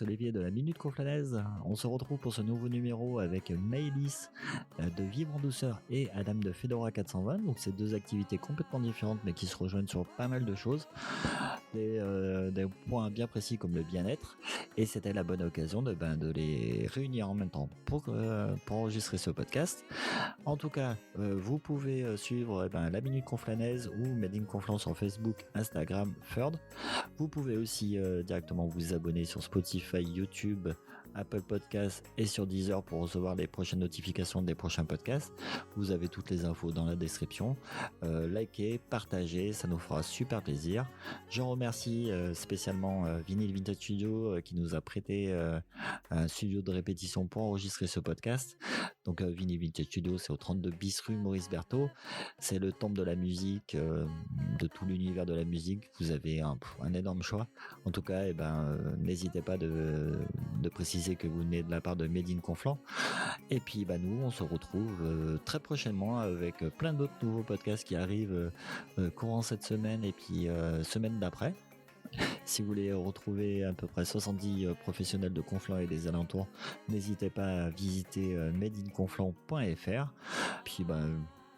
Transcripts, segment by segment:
Olivier de la Minute Conflanaise. On se retrouve pour ce nouveau numéro avec Maëlys de Vivre en Douceur et Adam de Fedora 420. Donc c'est deux activités complètement différentes mais qui se rejoignent sur pas mal de choses. Des points bien précis comme le bien-être. Et c'était la bonne occasion de les réunir en même temps pour enregistrer ce podcast. En tout cas, vous pouvez suivre la Minute Conflanaise ou Made in Conflans sur Facebook, Instagram, Third. Vous pouvez aussi directement vous abonner sur Spotify, YouTube, Apple Podcasts et sur Deezer pour recevoir les prochaines notifications des prochains podcasts. Vous avez toutes les infos dans la description. Likez, partagez, ça nous fera super plaisir. Je remercie spécialement Vinyl Vintage Studio qui nous a prêté un studio de répétition pour enregistrer ce podcast. Donc Vinyl Vintage Studio, c'est au 32 bis rue Maurice Berthaud. C'est le temple de la musique, de tout l'univers de la musique. Vous avez un énorme choix. En tout cas, n'hésitez pas de préciser que vous venez de la part de Made in Conflans. Et puis nous, on se retrouve très prochainement avec plein d'autres nouveaux podcasts qui arrivent courant cette semaine et puis semaine d'après. Si vous voulez retrouver à peu près 70 professionnels de Conflans et des alentours, n'hésitez pas à visiter madeinconflans.fr. Puis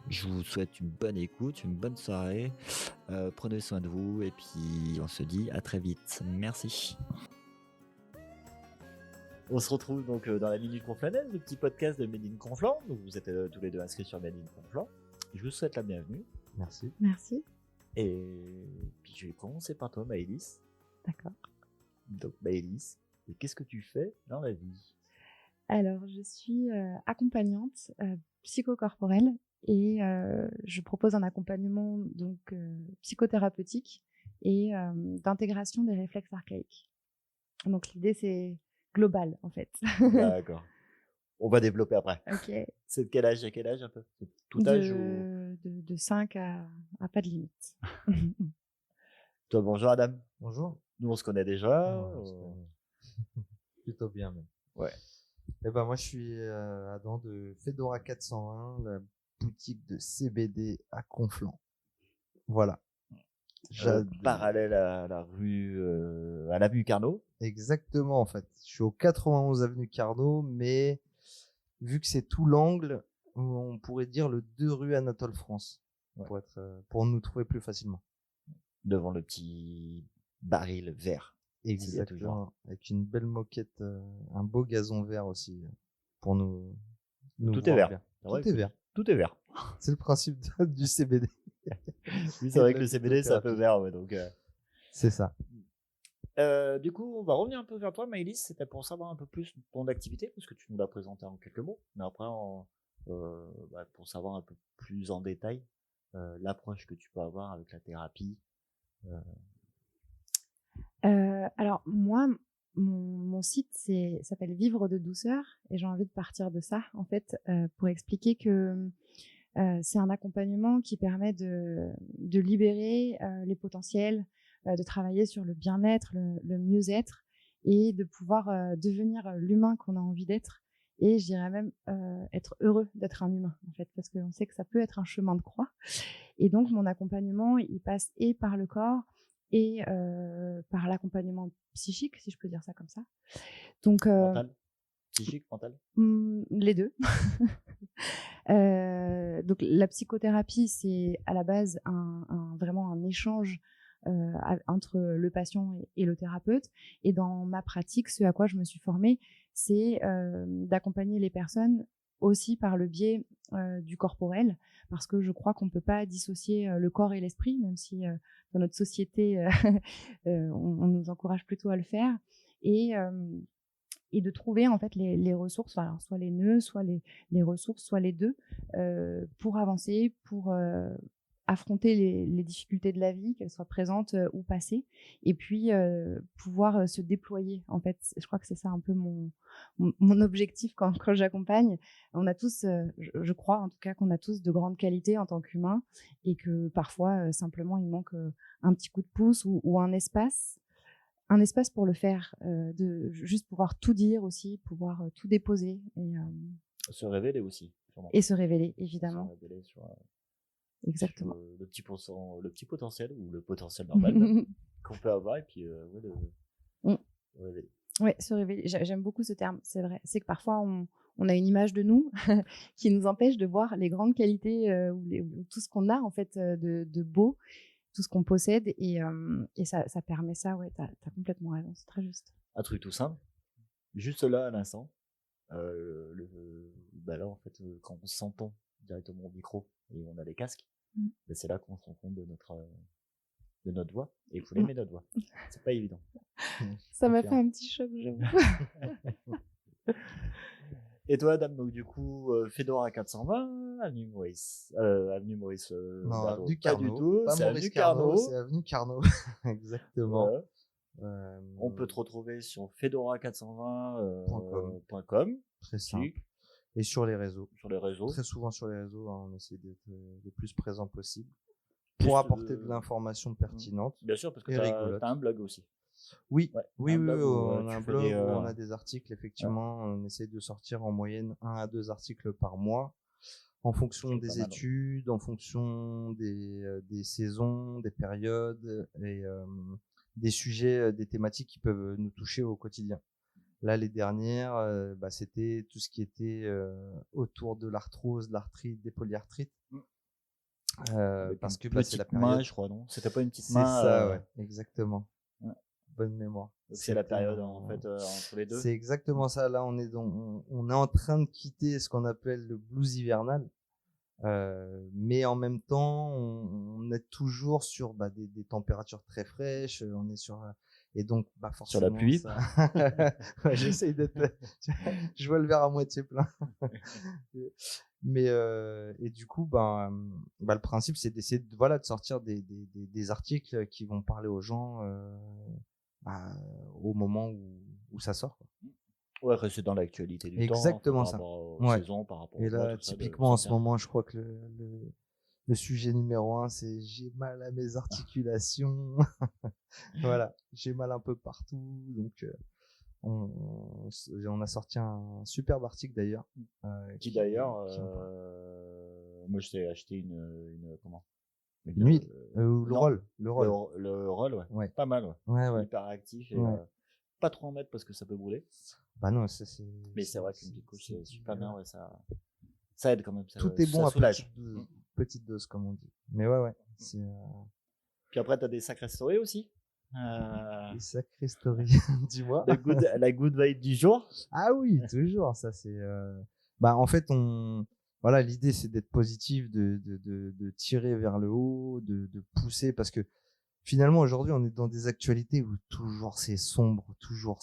je vous souhaite une bonne écoute, une bonne soirée. Prenez soin de vous et puis on se dit à très vite. Merci. On se retrouve donc dans la Minute Conflanaise, le petit podcast de Made in Conflans. Donc vous êtes tous les deux inscrits sur Made in Conflans. Je vous souhaite la bienvenue. Merci. Merci. Et puis je vais commencer par toi, Maëlys. D'accord. Donc Maëlys, qu'est-ce que tu fais dans la vie ? Alors, je suis accompagnante psychocorporelle et je propose un accompagnement donc psychothérapeutique et d'intégration des réflexes archaïques. Donc l'idée c'est global en fait. D'accord. On va développer après. Ok. C'est de quel âge à quel âge un peu ? Tout âge ou... de 5 à pas de limite. Toi, bonjour Adam. Bonjour. Nous on se connaît déjà. Plutôt bien même. Ouais. Et moi je suis Adam de Fedora 420, la boutique de CBD à Conflans. Voilà. Parallèle à la rue, à l'avenue Carnot. Exactement en fait. Je suis au 91 avenue Carnot, mais vu que c'est tout l'angle, on pourrait dire le 2 rue Anatole France, ouais. Pour nous trouver plus facilement. Devant le petit baril vert. Exactement. Avec une belle moquette, un beau gazon vert aussi pour nous tout est vert. Bien. Tout est vert. Tout est vert. C'est le principe du CBD. Oui, c'est vrai que le CBD c'est un peu vert, ouais, donc. C'est ça. Du coup, on va revenir un peu vers toi, Maëlys. C'était pour savoir un peu plus de ton activité, parce que tu nous l'as présenté en quelques mots. Mais après, pour savoir un peu plus en détail l'approche que tu peux avoir avec la thérapie. Alors moi, mon site s'appelle Vivre de douceur et j'ai envie de partir de ça en fait pour expliquer que c'est un accompagnement qui permet de libérer les potentiels, de travailler sur le bien-être, le mieux-être et de pouvoir devenir l'humain qu'on a envie d'être et je dirais même être heureux d'être un humain en fait parce qu'on sait que ça peut être un chemin de croix et donc mon accompagnement il passe et par le corps et par l'accompagnement psychique si je peux dire ça comme ça. Donc mental, psychique, mental. Les deux. Donc la psychothérapie c'est à la base vraiment un échange entre le patient et le thérapeute et dans ma pratique ce à quoi je me suis formée c'est d'accompagner les personnes aussi par le biais du corporel parce que je crois qu'on ne peut pas dissocier le corps et l'esprit même si dans notre société on nous encourage plutôt à le faire et de trouver en fait les ressources, alors soit les nœuds, soit les ressources, soit les deux, pour avancer, pour affronter les difficultés de la vie, qu'elles soient présentes ou passées, et puis pouvoir se déployer. En fait, je crois que c'est ça un peu mon objectif quand j'accompagne. On a tous, je crois en tout cas qu'on a tous de grandes qualités en tant qu'humains, et que parfois simplement il manque un petit coup de pouce ou un espace pour le faire, de juste pouvoir tout dire aussi, pouvoir tout déposer et se révéler aussi. Sûrement. Et se révéler évidemment. Se révéler sur, exactement. Sur le petit potentiel ou le potentiel normal qu'on peut avoir et puis révéler. Ouais, se révéler. J'aime beaucoup ce terme, c'est vrai. C'est que parfois, on a une image de nous qui nous empêche de voir les grandes qualités ou tout ce qu'on a en fait de beau, tout ce qu'on possède. Et ça permet ça, ouais, t'as complètement raison, c'est très juste. Un truc tout simple, juste là à l'instant, là en fait, quand on s'entend directement au micro et on a les casques, c'est là qu'on se rend compte de notre voix, et il faut l'aimer notre voix. C'est pas évident. Ça m'a fait un petit choc, j'avoue. Et toi, Adam, donc du coup, Fedora 420, avenue Maurice. Non, Barreau, avenue pas Carnot. du tout, Pas c'est Maurice avenue Carnot, Carnot. c'est avenue Carnot. Exactement. Ouais. On peut te retrouver sur fedora420.com. Très simple. Et sur les réseaux. Sur les réseaux. Très souvent sur les réseaux, hein, on essaie d'être le plus présent possible pour apporter de l'information pertinente. Bien sûr, parce que t'as un blog aussi. Oui, ouais, on a un blog où on a des des articles, effectivement. Ouais. On essaie de sortir en moyenne 1 à 2 articles par mois, en fonction des études, en fonction des saisons, des périodes et des sujets, des thématiques qui peuvent nous toucher au quotidien. Là, les dernières, c'était tout ce qui était autour de l'arthrose, de l'arthrite, des polyarthrites. Parce que c'est la période. Main, je crois, non? C'était pas une petite main. C'est ça, ouais, exactement. Ouais. Bonne mémoire. C'est la période en fait entre les deux. C'est exactement ça. Là, on est en train de quitter ce qu'on appelle le blues hivernal, mais en même temps, on est toujours sur des températures très fraîches. On est sur et donc forcément sur la pluie. Ouais, j'essaye d'être. Je vois le verre à moitié plein. Mais et du coup, le principe, c'est d'essayer de sortir des articles qui vont parler aux gens au moment où ça sort, quoi. Ouais, rester dans l'actualité du exactement temps. Exactement ça. Saison, par rapport et là, typiquement, en ce moment, je crois que le sujet numéro 1, c'est j'ai mal à mes articulations. Voilà, j'ai mal un peu partout. Donc, on a sorti un superbe article d'ailleurs. Qui d'ailleurs, moi je t'ai acheté une comment? Une huile le roll. Le roll, ouais. Pas mal, ouais. Hyper actif et pas trop en mettre parce que ça peut brûler. Non, mais c'est vrai qu'une petite couche c'est super bien, ouais, ça aide quand même. Tout est bon à petite dose, comme on dit. Mais ouais. Puis après, t'as des sacrées stories aussi. Des sacrées stories, dis-moi. La good vibe du jour. Ah oui, toujours. Ça, c'est. En fait, voilà, l'idée, c'est d'être positif, de tirer vers le haut, de pousser, parce que finalement, aujourd'hui, on est dans des actualités où toujours c'est sombre, toujours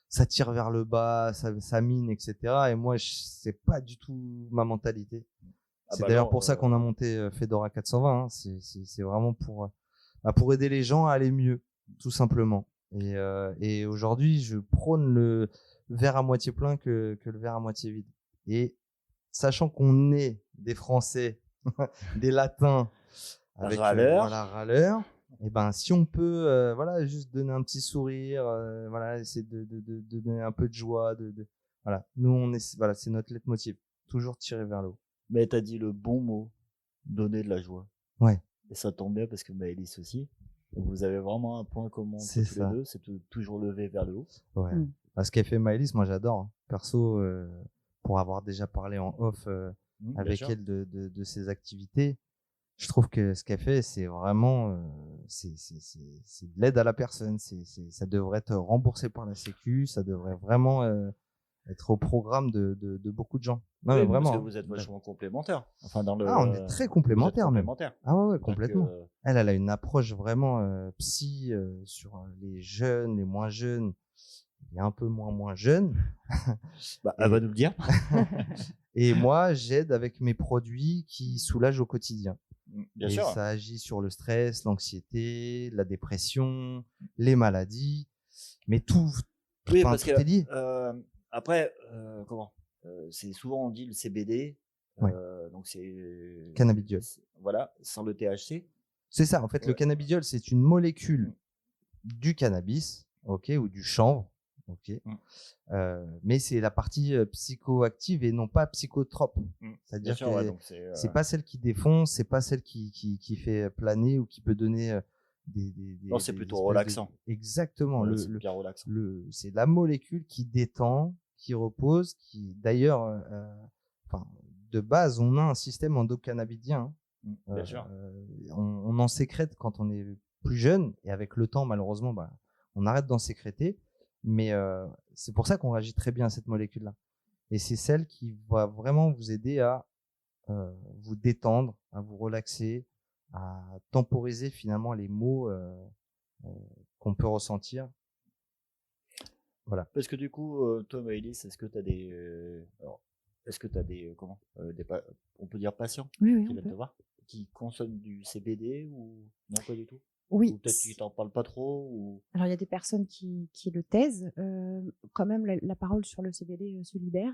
ça tire vers le bas, ça mine, etc. Et moi, c'est pas du tout ma mentalité. C'est d'ailleurs pour ça qu'on a monté Fedora 420. Hein. C'est vraiment pour aider les gens à aller mieux, tout simplement. Et aujourd'hui, je prône le verre à moitié plein que le verre à moitié vide. Et sachant qu'on est des Français, des Latins, avec râleur, et si on peut juste donner un petit sourire, essayer de donner un peu de joie, voilà, nous c'est notre leitmotiv, toujours tirer vers le haut. Mais t'as dit le bon mot, donner de la joie. Ouais. Et ça tombe bien parce que Maëlys aussi. Donc vous avez vraiment un point commun tous les deux, c'est toujours lever vers le haut. Ouais. Ce qu'elle fait Maëlys, moi j'adore. Hein. Perso, pour avoir déjà parlé en off avec elle de ses activités, je trouve que ce qu'elle fait, c'est vraiment c'est de l'aide à la personne. Ça devrait être remboursé par la Sécu, ça devrait vraiment être au programme de beaucoup de gens. Non, mais vraiment. Parce que vous êtes vachement complémentaires. Enfin, on est très complémentaires même. Ah ouais, complètement. Donc, elle a une approche vraiment psy sur les jeunes, les moins jeunes, et un peu moins jeunes. Elle va nous le dire. Et moi, j'aide avec mes produits qui soulagent au quotidien. Bien sûr. Ça agit sur le stress, l'anxiété, la dépression, les maladies, mais tout. Oui, parce tout est lié. Après, c'est souvent on dit le CBD, donc c'est cannabidiol. Voilà, sans le THC. C'est ça, en fait, le cannabidiol, c'est une molécule du cannabis, ou du chanvre, mais c'est la partie psychoactive et non pas psychotrope. C'est-à-dire que c'est pas celle qui défonce, c'est pas celle qui fait planer ou qui peut donner Non, c'est plutôt relaxant. Exactement. Ouais, c'est bien relaxant. C'est la molécule qui détend, qui repose, qui d'ailleurs, de base, on a un système endocannabidien. Bien sûr. On en sécrète quand on est plus jeune, et avec le temps, malheureusement, on arrête d'en sécréter. Mais c'est pour ça qu'on réagit très bien à cette molécule-là. Et c'est celle qui va vraiment vous aider à vous détendre, à vous relaxer, à temporiser finalement les maux qu'on peut ressentir. Voilà. Parce que du coup, toi, Maëlys, est-ce que tu as on peut dire patients Oui, qui on viennent peut. te voir, qui consomment du CBD ou non, pas du tout? Oui. Ou peut-être qu'ils t'en parlent pas trop ou... Alors, il y a des personnes qui le taisent. Quand même, la parole sur le CBD se libère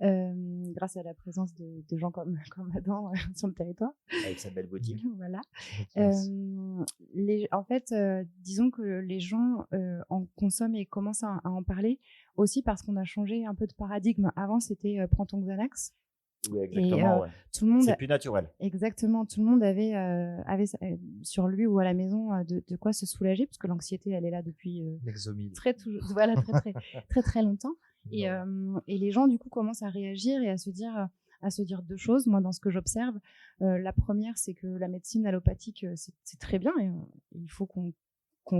grâce à la présence de gens comme Adam sur le territoire. Avec sa belle boutique. Voilà. En fait, disons que les gens en consomment et commencent à en parler aussi parce qu'on a changé un peu de paradigme. Avant, c'était prends ton Xanax. Oui, exactement. Ouais. Tout le monde c'est plus naturel. Exactement. Tout le monde avait sur lui ou à la maison de quoi se soulager, parce que l'anxiété, elle est là depuis très longtemps. Et les gens, du coup, commencent à réagir et à se dire deux choses. Moi, dans ce que j'observe, la première, c'est que la médecine allopathique, c'est très bien et il faut qu'on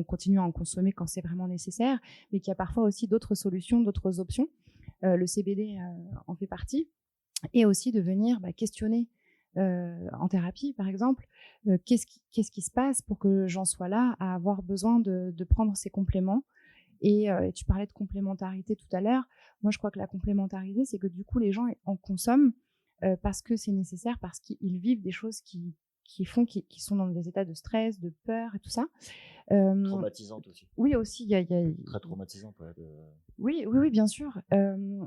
continue à en consommer quand c'est vraiment nécessaire, mais qu'il y a parfois aussi d'autres solutions, d'autres options. Le CBD en fait partie. Et aussi de venir questionner en thérapie, par exemple, qu'est-ce qui se passe pour que j'en sois là à avoir besoin de prendre ces compléments. Et tu parlais de complémentarité tout à l'heure. Moi, je crois que la complémentarité, c'est que du coup, les gens en consomment parce que c'est nécessaire, parce qu'ils vivent des choses qui sont dans des états de stress, de peur et tout ça. Traumatisante aussi. Oui, aussi. Très traumatisante. Ouais, Oui, bien sûr.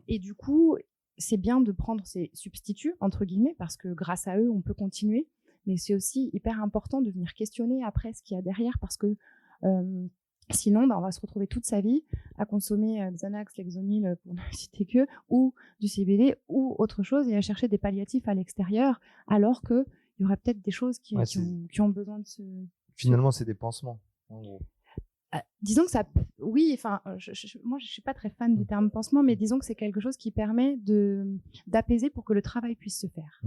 Et du coup, c'est bien de prendre ces substituts, entre guillemets, parce que grâce à eux, on peut continuer. Mais c'est aussi hyper important de venir questionner après ce qu'il y a derrière, parce que sinon, on va se retrouver toute sa vie à consommer Xanax, Lexomil, pour ne citer que, ou du CBD, ou autre chose, et à chercher des palliatifs à l'extérieur, alors qu'il y aurait peut-être des choses qui ont besoin de se... Finalement, c'est des pansements, en gros. Disons que ça, oui, enfin, moi je suis pas très fan du terme pansement, mais disons que c'est quelque chose qui permet d'apaiser pour que le travail puisse se faire.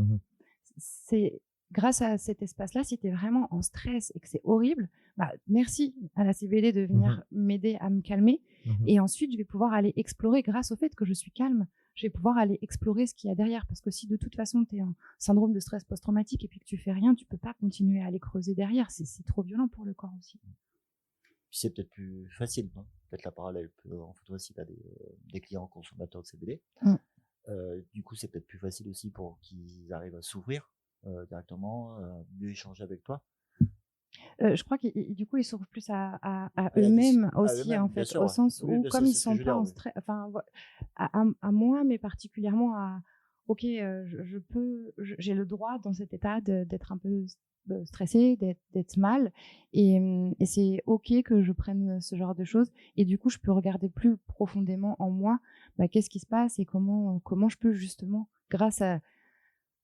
C'est grâce à cet espace-là, si tu es vraiment en stress et que c'est horrible, merci à la CBD de venir m'aider à me calmer. Et ensuite, je vais pouvoir aller explorer, grâce au fait que je suis calme, je vais pouvoir aller explorer ce qu'il y a derrière. Parce que si de toute façon, tu es en syndrome de stress post-traumatique et puis que tu fais rien, tu peux pas continuer à aller creuser derrière. C'est trop violent pour le corps aussi. Puis c'est peut-être plus facile, non? Peut-être la parallèle en photo si tu as des clients consommateurs de CBD. Du coup, c'est peut-être plus facile aussi pour qu'ils arrivent à s'ouvrir directement, mieux échanger avec toi. Je crois que du coup, ils s'ouvrent plus à eux-mêmes aussi, en fait, sûr, au sens où, comme ils sont pas en stress, enfin, à moi, mais particulièrement à, ok, j'ai le droit dans cet état d'être un peu stressée, d'être mal, et c'est ok que je prenne ce genre de choses, et du coup je peux regarder plus profondément en moi qu'est-ce qui se passe et comment je peux justement, grâce à...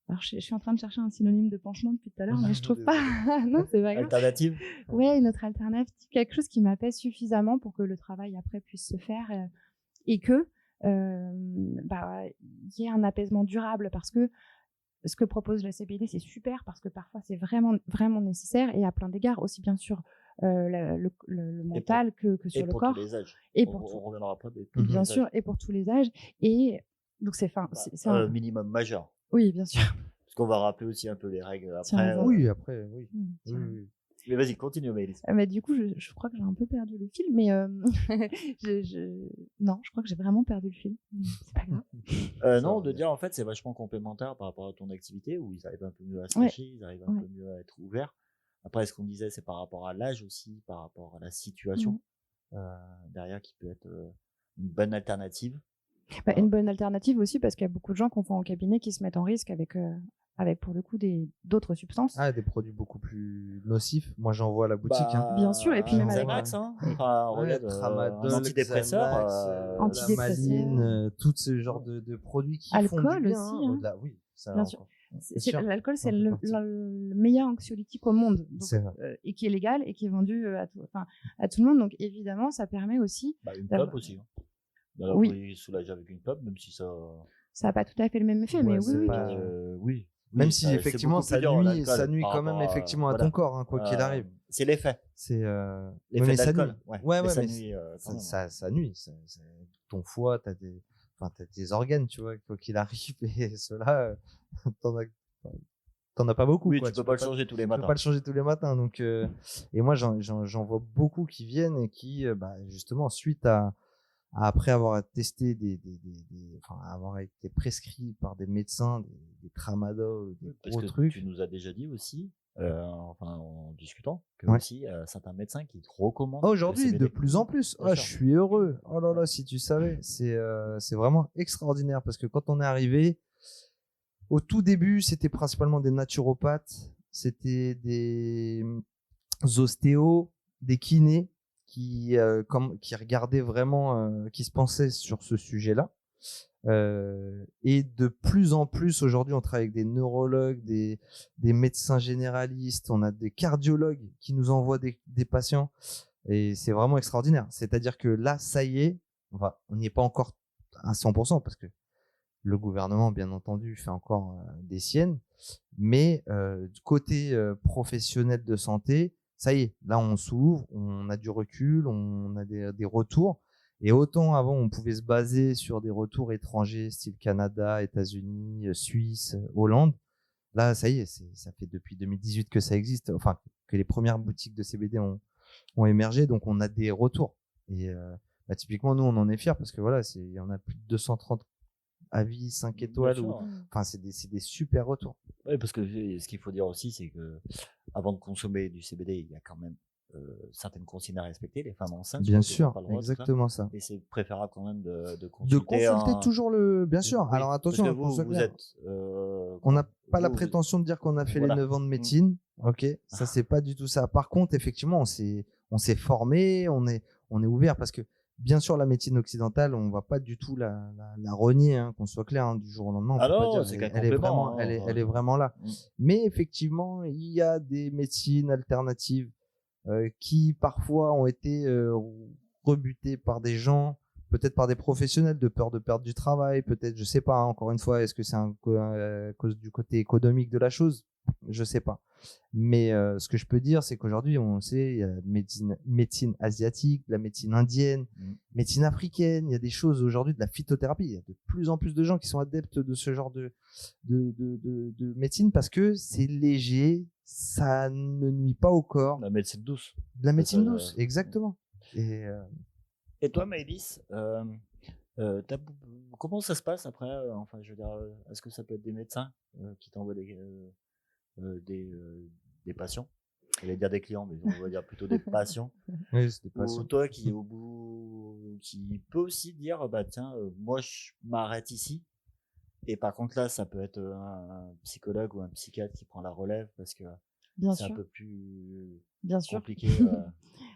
Alors je suis en train de chercher un synonyme de pansement depuis tout à l'heure, mais je trouve pas. Non, c'est pas grave. Alternative. Ouais, une autre alternative, quelque chose qui m'apaise suffisamment pour que le travail après puisse se faire et que y ait un apaisement durable, parce que ce que propose la CBD, c'est super parce que parfois c'est vraiment, vraiment nécessaire, et à plein d'égards, aussi bien sûr le mental que sur le corps. Tous les âges. Et on reviendra après. Bien sûr, et pour tous les âges. Et donc c'est un minimum majeur. Oui, bien sûr. Parce qu'on va rappeler aussi un peu les règles après. Oui, après, oui. Mais vas-y, continue, Maëlys. Mais du coup, je crois que j'ai un peu perdu le fil, mais non, je crois que j'ai vraiment perdu le fil. C'est pas grave. Non, de dire en fait, c'est vachement complémentaire par rapport à ton activité, où ils arrivent un peu mieux à se lâcher, ils arrivent un peu mieux à être ouverts. Après, ce qu'on disait, c'est par rapport à l'âge aussi, par rapport à la situation derrière, qui peut être une bonne alternative. Une bonne alternative aussi, parce qu'il y a beaucoup de gens qu'on voit en cabinet qui se mettent en risque avec pour le coup d'autres substances. Des produits beaucoup plus nocifs. Moi, j'en vois à la boutique. Bien sûr, et puis même avec Xanax, Tramadol, un antidépresseur, la maline, tout ce genre de produits qui alcool font du bien. aussi. Oui, ça bien sûr. L'alcool, c'est le meilleur anxiolytique au monde, donc, et qui est légal et qui est vendu à tout le monde. Donc évidemment, ça permet aussi. Une clope aussi. Hein. Alors, oui, soulager avec une clope, même si ça. Ça n'a pas tout à fait le même effet, mais oui. Oui. Même si effectivement ça nuit quand même effectivement à ton corps, hein, quoi qu'il arrive. C'est l'effet. C'est l'effet de l'alcool. Ça nuit. Ton foie, t'as tes organes, tu vois, quoi qu'il arrive, et ceux-là, t'en as pas beaucoup. Oui, quoi. Tu peux pas le changer tous les matins. Tu peux pas le changer tous les matins. Donc, et moi, j'en vois beaucoup qui viennent et qui, justement, suite à après avoir testé avoir été prescrit par des médecins, des tramadol, des gros trucs. Tu nous as déjà dit aussi, en discutant, que aussi certains médecins qui te recommandent. Aujourd'hui, de plus en plus. Je suis heureux. Oh là là, si tu savais, c'est vraiment extraordinaire parce que quand on est arrivé, au tout début, c'était principalement des naturopathes, c'était des ostéos, des kinés qui regardaient vraiment, qui se pensaient sur ce sujet-là. Et de plus en plus, aujourd'hui, on travaille avec des neurologues, des médecins généralistes, on a des cardiologues qui nous envoient des patients. Et c'est vraiment extraordinaire. C'est-à-dire que là, ça y est, on n'y est pas encore à 100% parce que le gouvernement, bien entendu, fait encore des siennes. Mais du côté professionnel de santé, ça y est, là on s'ouvre, on a du recul, on a des retours. Et autant avant, on pouvait se baser sur des retours étrangers, style Canada, États-Unis, Suisse, Hollande. Là, ça y est, ça fait depuis 2018 que ça existe, enfin, que les premières boutiques de CBD ont émergé, donc on a des retours. Et typiquement, nous, on en est fiers parce que voilà, il y en a plus de 230 avis 5 étoiles. Enfin, c'est des super retours. Oui, parce que ce qu'il faut dire aussi, c'est que avant de consommer du CBD, il y a quand même certaines consignes à respecter, les femmes enceintes. Bien sûr, exactement ça. Et c'est préférable quand même de consulter. Toujours bien sûr. Oui, alors attention, on n'a pas la prétention de dire qu'on a fait les 9 ans de médecine. Ok, ça c'est pas du tout ça. Par contre, effectivement, on s'est formé, on est ouvert parce que bien sûr, la médecine occidentale, on va pas du tout la renier, hein, qu'on soit clair, hein, du jour au lendemain. Elle est vraiment là. Mais effectivement, il y a des médecines alternatives qui parfois ont été rebutées par des gens, peut-être par des professionnels de peur de perdre du travail, peut-être, je sais pas, hein, encore une fois, est-ce que c'est à cause du côté économique de la chose? Je sais pas. Mais ce que je peux dire, c'est qu'aujourd'hui, on sait, il y a médecine asiatique, de la médecine indienne, médecine africaine, il y a des choses aujourd'hui, de la phytothérapie. Il y a de plus en plus de gens qui sont adeptes de ce genre de médecine parce que c'est léger, ça ne nuit pas au corps. La médecine douce. De la médecine douce, exactement. Et toi, Maëlys, comment ça se passe après enfin, je veux dire, est-ce que ça peut être des médecins qui t'envoient des patients? J'allais dire des clients, mais on va dire plutôt des patients. Oui, c'est des patients. Ou toi qui est au bout, qui peut aussi dire, tiens, moi je m'arrête ici. Et par contre là, ça peut être un psychologue ou un psychiatre qui prend la relève parce que c'est un peu plus compliqué.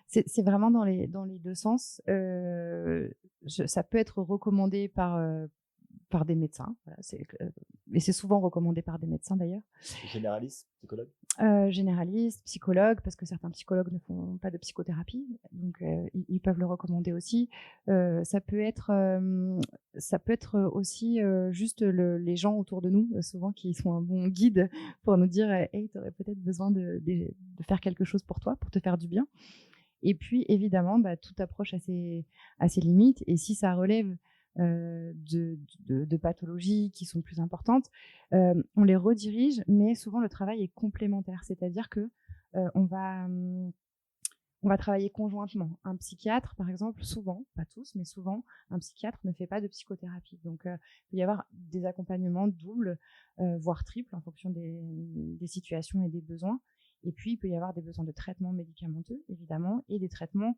C'est vraiment dans les deux sens. Ça peut être recommandé par des médecins. Voilà, et c'est souvent recommandé par des médecins d'ailleurs. Généraliste, psychologue Généraliste, psychologue, parce que certains psychologues ne font pas de psychothérapie, donc ils peuvent le recommander aussi. Ça peut être aussi juste les gens autour de nous, souvent qui sont un bon guide pour nous dire hey, tu aurais peut-être besoin de faire quelque chose pour toi, pour te faire du bien. Et puis évidemment, tout approche à ses limites, et si ça relève de pathologies qui sont plus importantes, on les redirige, mais souvent le travail est complémentaire, c'est-à-dire que on va travailler conjointement. Un psychiatre, par exemple, souvent, pas tous, mais souvent, un psychiatre ne fait pas de psychothérapie. Donc, il peut y avoir des accompagnements doubles, voire triples, en fonction des situations et des besoins. Et puis, il peut y avoir des besoins de traitement médicamenteux, évidemment, et des traitements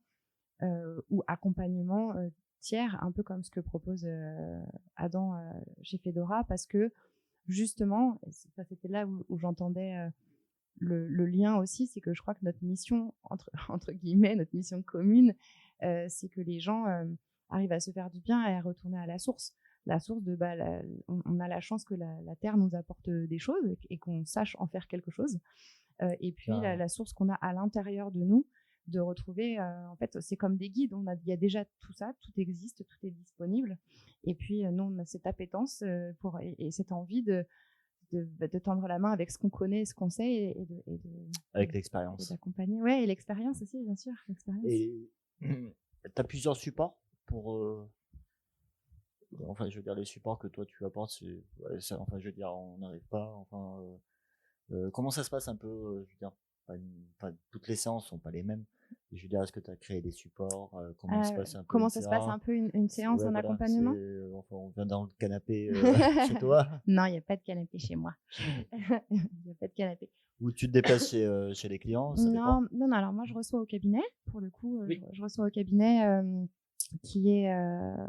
ou accompagnements tiers, un peu comme ce que propose Adam chez Fedora, parce que justement, c'était là où j'entendais le lien aussi, c'est que je crois que notre mission, entre guillemets, notre mission commune, c'est que les gens arrivent à se faire du bien et à retourner à la source. la source de on a la chance que la Terre nous apporte des choses et qu'on sache en faire quelque chose. Et puis la source qu'on a à l'intérieur de nous, de retrouver, en fait, c'est comme des guides. Il y a déjà tout ça, tout existe, tout est disponible. Et puis nous, on a cette appétence et cette envie de tendre la main avec ce qu'on connaît, ce qu'on sait, avec l'expérience. D'accompagner, ouais, et l'expérience aussi, bien sûr. L'expérience. Et t'as plusieurs supports pour. Enfin, je veux dire, les supports que toi tu apportes, enfin, je veux dire, on n'arrive pas. Enfin, comment ça se passe un peu, je veux dire, toutes les séances sont pas les mêmes. Je veux dire, est-ce que tu as créé des supports, comment se passe un peu comment ça se passe un peu une séance en accompagnement? Enfin, on vient dans le canapé chez toi? Non, il n'y a pas de canapé chez moi. Il n'y a pas de canapé. Ou tu te déplaces chez les clients? Non, alors moi je reçois au cabinet, pour le coup, oui. Je reçois au cabinet qui est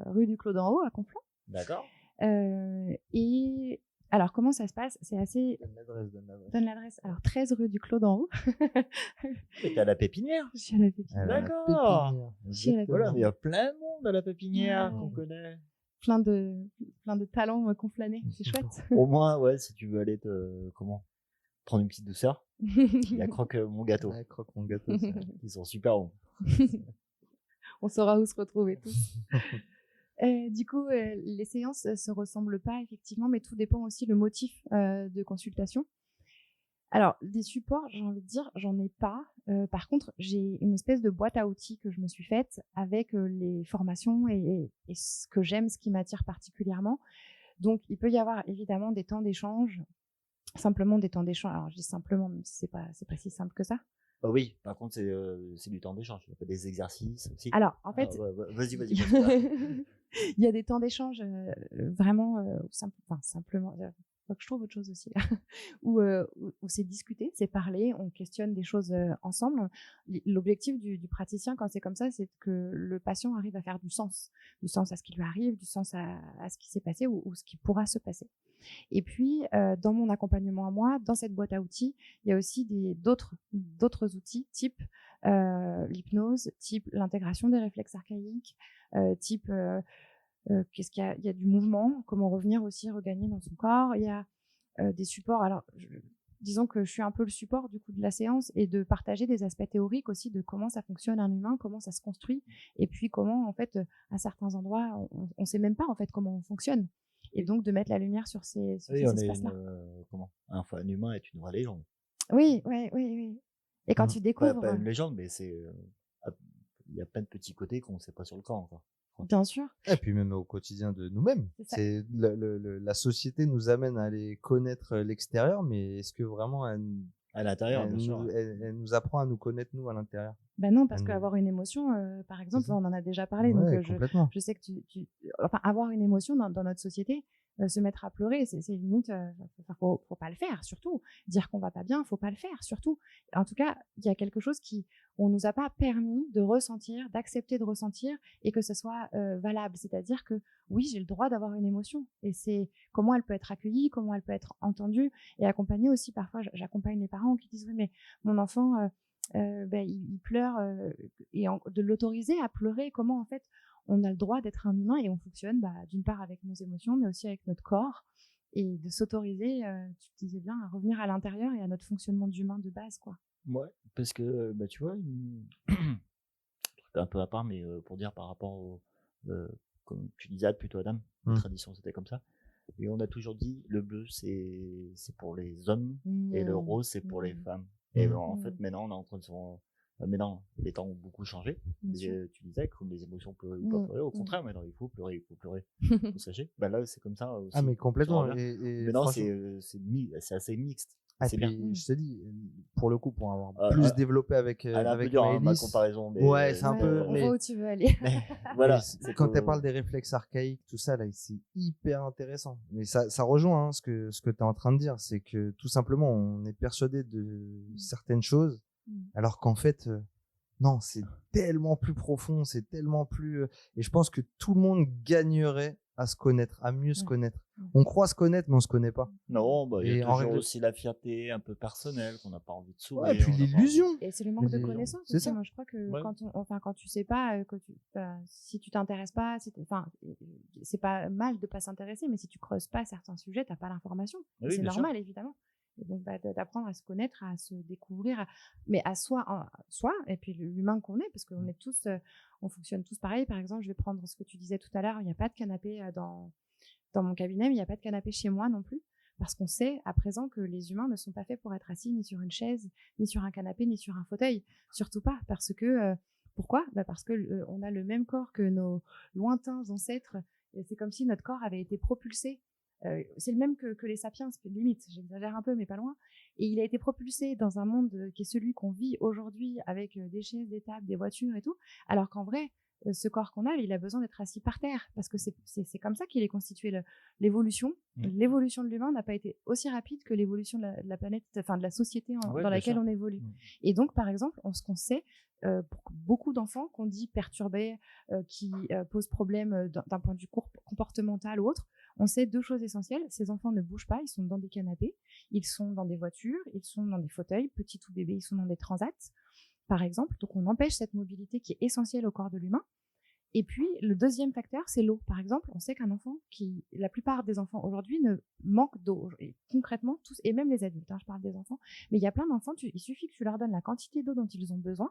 rue du Clos d'en Haut à Conflans. D'accord. Et alors, comment ça se passe? C'est assez. Donne l'adresse. Alors, 13 rue du Clos d'en Haut. Et t'es à la pépinière? Je suis à la pépinière. D'accord. Voilà, il y a plein de monde à la pépinière qu'on connaît. Plein de talents conflanés. C'est chouette. Au moins, ouais, si tu veux aller prendre une petite douceur, il y a Croque mon gâteau. Ouais, Croque mon gâteau. Ils sont super bons. On saura où se retrouver tous. Du coup, les séances se ressemblent pas effectivement, mais tout dépend aussi le motif de consultation. Alors, des supports, j'ai envie de dire, j'en ai pas. Par contre, j'ai une espèce de boîte à outils que je me suis faite avec les formations et ce que j'aime, ce qui m'attire particulièrement. Donc, il peut y avoir évidemment des temps d'échange, simplement des temps d'échange. Alors, je dis simplement, même si c'est pas si simple que ça. Oui, par contre, c'est du temps d'échange. Il y a pas des exercices aussi. Alors, en fait, vas-y. Il y a des temps d'échange vraiment simplement. Faut que je trouve autre chose aussi là, où c'est discuter, c'est parler, on questionne des choses ensemble. L'objectif du praticien quand c'est comme ça, c'est que le patient arrive à faire du sens à ce qui lui arrive, du sens à ce qui s'est passé ou ce qui pourra se passer. Et puis dans mon accompagnement à moi, dans cette boîte à outils, il y a aussi d'autres outils type l'hypnose, type l'intégration des réflexes archaïques, type qu'est-ce qu'il y a? Il y a du mouvement, comment revenir aussi, regagner dans son corps. Il y a des supports. Alors, disons que je suis un peu le support du coup de la séance et de partager des aspects théoriques aussi de comment ça fonctionne un humain, comment ça se construit, et puis comment en fait à certains endroits on sait même pas en fait comment on fonctionne. Et donc de mettre la lumière sur ces espaces-là. Un humain est une vraie légende. Oui. Et quand tu découvres. Pas une légende, mais il y a plein de petits côtés qu'on ne sait pas sur le corps encore. Bien sûr. Et puis même au quotidien de nous-mêmes. C'est la société nous amène à aller connaître l'extérieur, mais est-ce que vraiment à l'intérieur, elle nous apprend à nous connaître nous à l'intérieur? Non, parce qu'avoir une émotion, par exemple, on en a déjà parlé. Ouais, donc je sais que enfin, avoir une émotion dans notre société, se mettre à pleurer, c'est limite, faut pas le faire, surtout. Dire qu'on va pas bien, faut pas le faire, surtout. En tout cas, il y a quelque chose on nous a pas permis de ressentir, d'accepter de ressentir et que ce soit valable. C'est-à-dire que oui, j'ai le droit d'avoir une émotion et c'est comment elle peut être accueillie, comment elle peut être entendue et accompagnée aussi. Parfois, j'accompagne les parents qui disent oui, mais mon enfant, il pleure et de l'autoriser à pleurer. Comment en fait on a le droit d'être un humain et on fonctionne d'une part avec nos émotions, mais aussi avec notre corps et de s'autoriser, tu disais bien, à revenir à l'intérieur et à notre fonctionnement d'humain de base, quoi. Ouais, parce que tu vois, un peu à part, mais pour dire par rapport comme tu disais plutôt Adam, la tradition c'était comme ça. Et on a toujours dit le bleu c'est pour les hommes et le rose c'est pour les femmes. Et en fait maintenant on est en train de se maintenant les temps ont beaucoup changé. Tu disais comme les émotions pleurer ou pas pleurer, au contraire maintenant il faut pleurer, vous sachez. Là c'est comme ça aussi. Ah mais complètement. Maintenant c'est assez mixte. C'est bien. Je te dis, pour le coup, pour avoir plus développé avec Maëlys, ma comparaison. Mais ouais, c'est un peu. On voit où tu veux aller. Voilà. Quand elle parle des réflexes archaïques, tout ça, là, c'est hyper intéressant. Mais ça rejoint ce que tu es en train de dire, c'est que tout simplement, on est persuadé de certaines choses, alors qu'en fait, non, c'est tellement plus profond, c'est tellement plus. Et je pense que tout le monde gagnerait à se connaître, à mieux se Ouais. connaître. On croit se connaître, mais on se connaît pas. Non, bah, il y Et a en toujours règle- aussi la fierté un peu personnelle qu'on n'a pas envie de s'ouvrir. Ouais, et puis on n'a pas envie- l'illusion. Et c'est le manque de Les- connaissances c'est aussi. ça. Moi, je crois que Ouais. quand tu sais pas, si tu t'intéresses pas, c'est pas mal de pas s'intéresser, mais si tu creuses pas certains sujets, t'as pas l'information. Oui, Et c'est bien sûr. normal, évidemment. Et donc, d'apprendre à se connaître, à se découvrir, mais à soi, et puis l'humain qu'on est, parce qu'on est tous, on fonctionne tous pareil. Par exemple, je vais prendre ce que tu disais tout à l'heure. Il n'y a pas de canapé dans mon cabinet, mais il n'y a pas de canapé chez moi non plus. Parce qu'on sait à présent que les humains ne sont pas faits pour être assis ni sur une chaise, ni sur un canapé, ni sur un fauteuil. Surtout pas. Parce que, pourquoi ? Parce que on a le même corps que nos lointains ancêtres. Et c'est comme si notre corps avait été propulsé. C'est le même que les sapiens, limite, j'exagère un peu, mais pas loin. Et il a été propulsé dans un monde qui est celui qu'on vit aujourd'hui avec des chaises, des tables, des voitures et tout. Alors qu'en vrai, ce corps qu'on a, il a besoin d'être assis par terre, parce que c'est comme ça qu'il est constitué. L'évolution de l'humain n'a pas été aussi rapide que l'évolution de la planète, enfin de la société dans laquelle on évolue. Et donc, par exemple, ce qu'on sait, pour beaucoup d'enfants qu'on dit perturbés, qui posent problème d'un point de vue comportemental ou autre, on sait deux choses essentielles. Ces enfants ne bougent pas, ils sont dans des canapés, ils sont dans des voitures, ils sont dans des fauteuils, petits ou bébés, ils sont dans des transats, par exemple. Donc, on empêche cette mobilité qui est essentielle au corps de l'humain. Et puis, le deuxième facteur, c'est l'eau. Par exemple, on sait qu'un enfant la plupart des enfants aujourd'hui ne manquent d'eau. Et concrètement, tous, et même les adultes, je parle des enfants, mais il y a plein d'enfants, il suffit que tu leur donnes la quantité d'eau dont ils ont besoin,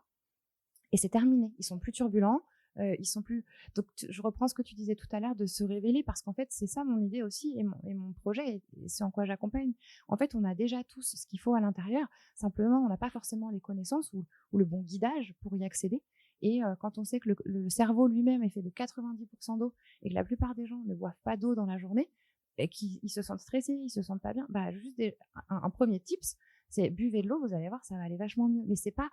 et c'est terminé. Ils sont plus turbulents, ils sont plus. Donc, je reprends ce que tu disais tout à l'heure de se révéler, parce qu'en fait, c'est ça mon idée aussi, et mon projet, et c'est en quoi j'accompagne. En fait, on a déjà tous ce qu'il faut à l'intérieur. Simplement, on n'a pas forcément les connaissances ou le bon guidage pour y accéder. Et quand on sait que le cerveau lui-même est fait de 90% d'eau, et que la plupart des gens ne boivent pas d'eau dans la journée, et qu'ils se sentent stressés, ils se sentent pas bien, juste un premier tips, c'est buvez de l'eau, vous allez voir, ça va aller vachement mieux. Mais c'est pas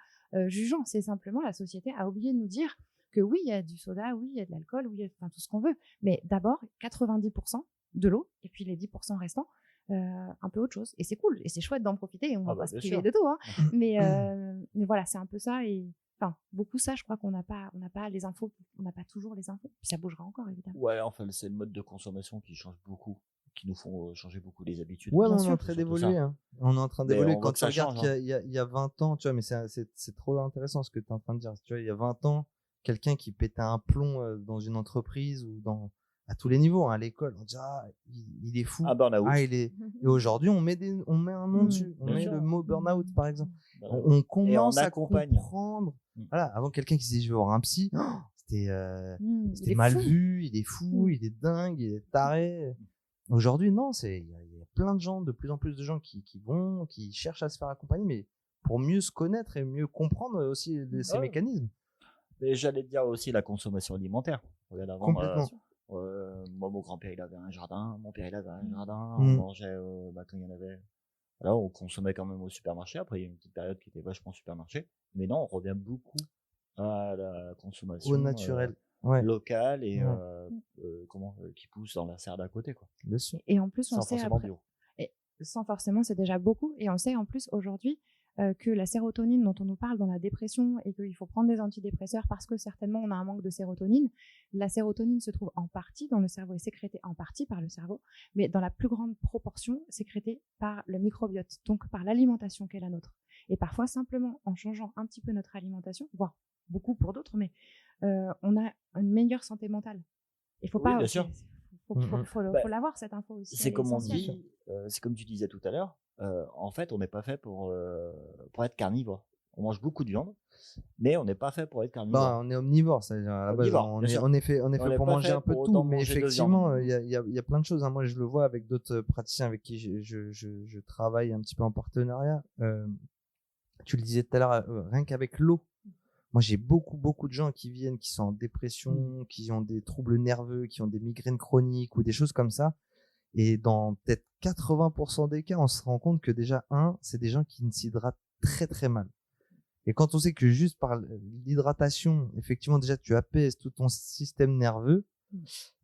jugeant, c'est simplement la société a oublié de nous dire que oui, il y a du soda, oui, il y a de l'alcool, oui, il y a tout ce qu'on veut. Mais d'abord, 90% de l'eau, et puis les 10% restants, un peu autre chose. Et c'est cool, et c'est chouette d'en profiter, et on va pas se priver de tout. Hein. mais voilà, c'est un peu ça. Et enfin, beaucoup ça, je crois qu'on n'a pas les infos, on n'a pas toujours les infos. Puis ça bougera encore, évidemment. Ouais, enfin, c'est le mode de consommation qui change beaucoup, qui nous font changer beaucoup les habitudes. Ouais, on est en train d'évoluer. Hein. On est en train d'évoluer. Quand tu regardes qu'il y a 20 ans, tu vois, mais c'est trop intéressant ce que tu es en train de dire. Tu vois, il y a 20 ans, quelqu'un qui pétait un plomb dans une entreprise ou à tous les niveaux, hein, à l'école, on dit il est fou. Il est. Et aujourd'hui, on met un nom dessus. On met le mot burn-out, par exemple. On commence à comprendre. Voilà, avant quelqu'un qui se dit je vais voir un psy, c'était mal vu, il est fou, il est dingue, il est taré. Aujourd'hui, non, il y a plein de gens, de plus en plus de gens qui cherchent à se faire accompagner, mais pour mieux se connaître et mieux comprendre aussi ces mécanismes. Mais j'allais te dire aussi la consommation alimentaire. Complètement. Moi, mon grand-père, il avait un jardin, mon père, il avait un jardin, on mangeait quand il y en avait. Voilà, on consommait quand même au supermarché. Après, il y a une petite période qui était vachement supermarché. Mais non, on revient beaucoup à la consommation au naturel. Local et qui pousse dans la serre d'à côté, quoi. Bien sûr. Et en plus, on sans sait forcément après, bio. et sans forcément, c'est déjà beaucoup. Et on sait en plus aujourd'hui que la sérotonine dont on nous parle dans la dépression, et qu'il faut prendre des antidépresseurs parce que certainement on a un manque de sérotonine. La sérotonine se trouve en partie dans le cerveau, et sécrétée en partie par le cerveau, mais dans la plus grande proportion sécrétée par le microbiote, donc par l'alimentation qu'est la nôtre. Et parfois, simplement en changeant un petit peu notre alimentation, voire beaucoup pour d'autres, mais on a une meilleure santé mentale. Il faut pas. Bien sûr. Faut l'avoir, cette info aussi. C'est comme on dit, c'est comme tu disais tout à l'heure. En fait, on n'est pas fait pour être carnivore. On mange beaucoup de viande, mais on n'est pas fait pour être carnivore. On est omnivore, c'est-à-dire à la base, on est fait pour manger un peu de tout, mais effectivement, il y a plein de choses. Hein. Moi, je le vois avec d'autres praticiens avec qui je travaille un petit peu en partenariat. Tu le disais tout à l'heure, rien qu'avec l'eau. Moi, j'ai beaucoup de gens qui viennent, qui sont en dépression, qui ont des troubles nerveux, qui ont des migraines chroniques ou des choses comme ça. Et dans peut-être 80% des cas, on se rend compte que déjà, c'est des gens qui ne s'hydratent très très mal. Et quand on sait que juste par l'hydratation, effectivement, déjà, tu apaises tout ton système nerveux,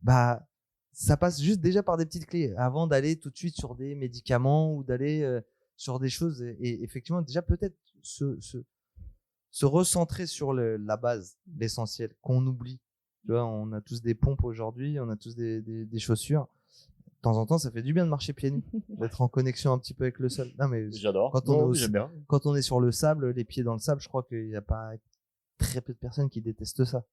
ça passe juste déjà par des petites clés avant d'aller tout de suite sur des médicaments ou d'aller sur des choses. Et effectivement, déjà, peut-être se recentrer sur la base, l'essentiel, qu'on oublie. Tu vois, on a tous des pompes aujourd'hui, on a tous des chaussures. De temps en temps, ça fait du bien de marcher pieds nus, d'être en connexion un petit peu avec le sol. Non, mais J'adore. J'aime bien. Quand on est sur le sable, les pieds dans le sable, je crois qu'il n'y a pas très peu de personnes qui détestent ça.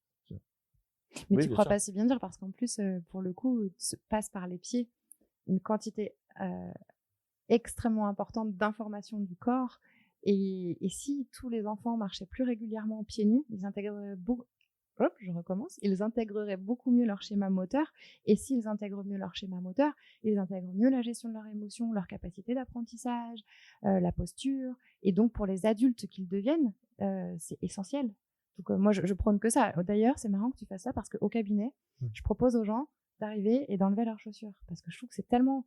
Mais tu crois pas si bien dire, parce qu'en plus, pour le coup, se passe par les pieds une quantité extrêmement importante d'informations du corps. Et si tous les enfants marchaient plus régulièrement pieds nus, ils intégreraient ils intégreraient beaucoup mieux leur schéma moteur. Et s'ils intègrent mieux leur schéma moteur, ils intègrent mieux la gestion de leurs émotions, leur capacité d'apprentissage, la posture. Et donc, pour les adultes qu'ils deviennent, c'est essentiel. Donc, moi, je prône que ça. D'ailleurs, c'est marrant que tu fasses ça parce qu'au cabinet, je propose aux gens d'arriver et d'enlever leurs chaussures. Parce que je trouve que c'est tellement...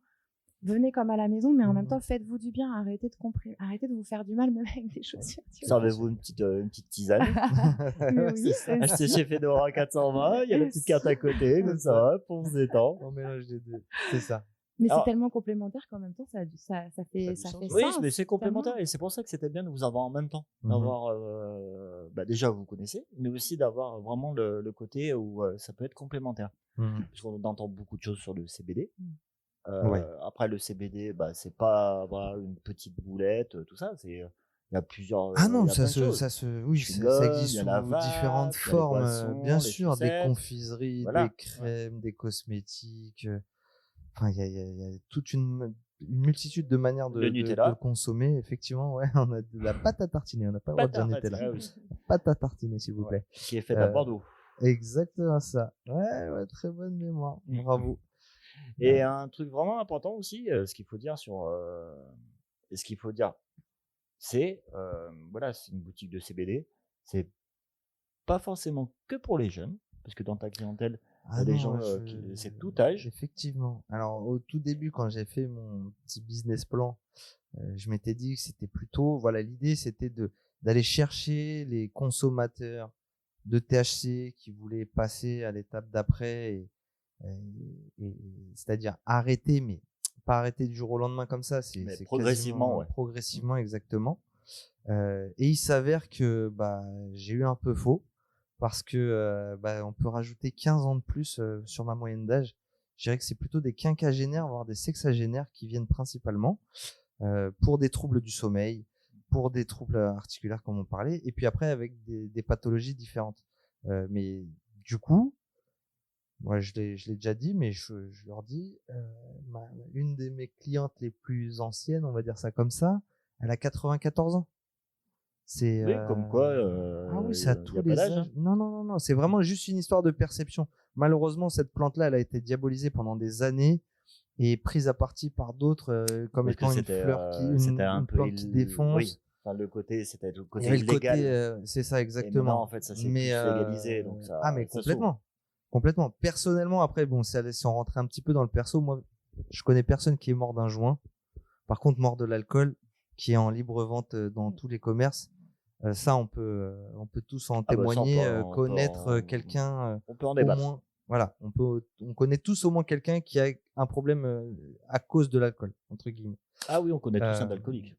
Venez comme à la maison, mais en même temps, faites-vous du bien. Arrêtez de vous faire du mal, même avec des chaussures. Servez-vous une petite tisane. Oui, achetez chez Fedora 420, il y a la petite carte à côté, comme ça, pour vous étendre. On mélange les deux, c'est ça. Mais c'est tellement complémentaire qu'en même temps, ça fait oui, sens. mais c'est complémentaire, et c'est pour ça que c'était bien de vous avoir en même temps. D'avoir, déjà, vous connaissez, mais aussi d'avoir vraiment le côté où ça peut être complémentaire. Parce qu'on entend beaucoup de choses sur le CBD. Après, le CBD, c'est pas une petite boulette, tout ça. Il y a plusieurs. Ah non, ça existe sous différentes formes, bien sûr, des confiseries, des crèmes, des cosmétiques. Enfin, il y a toute une multitude de manières de consommer. Effectivement, ouais, on a de la pâte à tartiner, on n'a pas le droit de dire Nutella. Pâte à tartiner, s'il vous plaît. Qui est faite à Bordeaux. Exactement ça. Ouais, très bonne mémoire. Bravo. Et un truc vraiment important aussi, ce qu'il faut dire c'est c'est une boutique de CBD, c'est pas forcément que pour les jeunes, parce que dans ta clientèle, il y a des gens c'est tout âge. Effectivement. Alors au tout début, quand j'ai fait mon petit business plan, je m'étais dit que c'était plutôt, l'idée c'était d'aller chercher les consommateurs de THC qui voulaient passer à l'étape d'après et c'est-à-dire arrêter, mais pas arrêter du jour au lendemain comme ça, c'est progressivement, progressivement, exactement. Et il s'avère que j'ai eu un peu faux parce que on peut rajouter 15 ans de plus sur ma moyenne d'âge. Je dirais que c'est plutôt des quinquagénaires, voire des sexagénaires qui viennent principalement pour des troubles du sommeil, pour des troubles articulaires comme on parlait, et puis après avec des pathologies différentes. Mais du coup, moi, je l'ai déjà dit, mais je leur dis, une de mes clientes les plus anciennes, on va dire ça comme ça, elle a 94 ans. C'est comme quoi. Ah oui, c'est à tous les âges. Non, c'est vraiment juste une histoire de perception. Malheureusement, cette plante-là, elle a été diabolisée pendant des années et prise à partie par d'autres comme étant une fleur une plante qui défonce. Oui. Enfin, c'était le côté illégal. C'est ça, exactement. Et maintenant, en fait, ça s'est légalisé. Donc ça, mais complètement. Personnellement, après, si on rentrait un petit peu dans le perso, moi, je connais personne qui est mort d'un joint. Par contre, mort de l'alcool, qui est en libre vente dans tous les commerces. Ça, on peut tous en témoigner, connaître quelqu'un. On peut en débattre. Au moins, voilà, on connaît tous au moins quelqu'un qui a un problème à cause de l'alcool, entre guillemets. Ah oui, on connaît tous un alcoolique.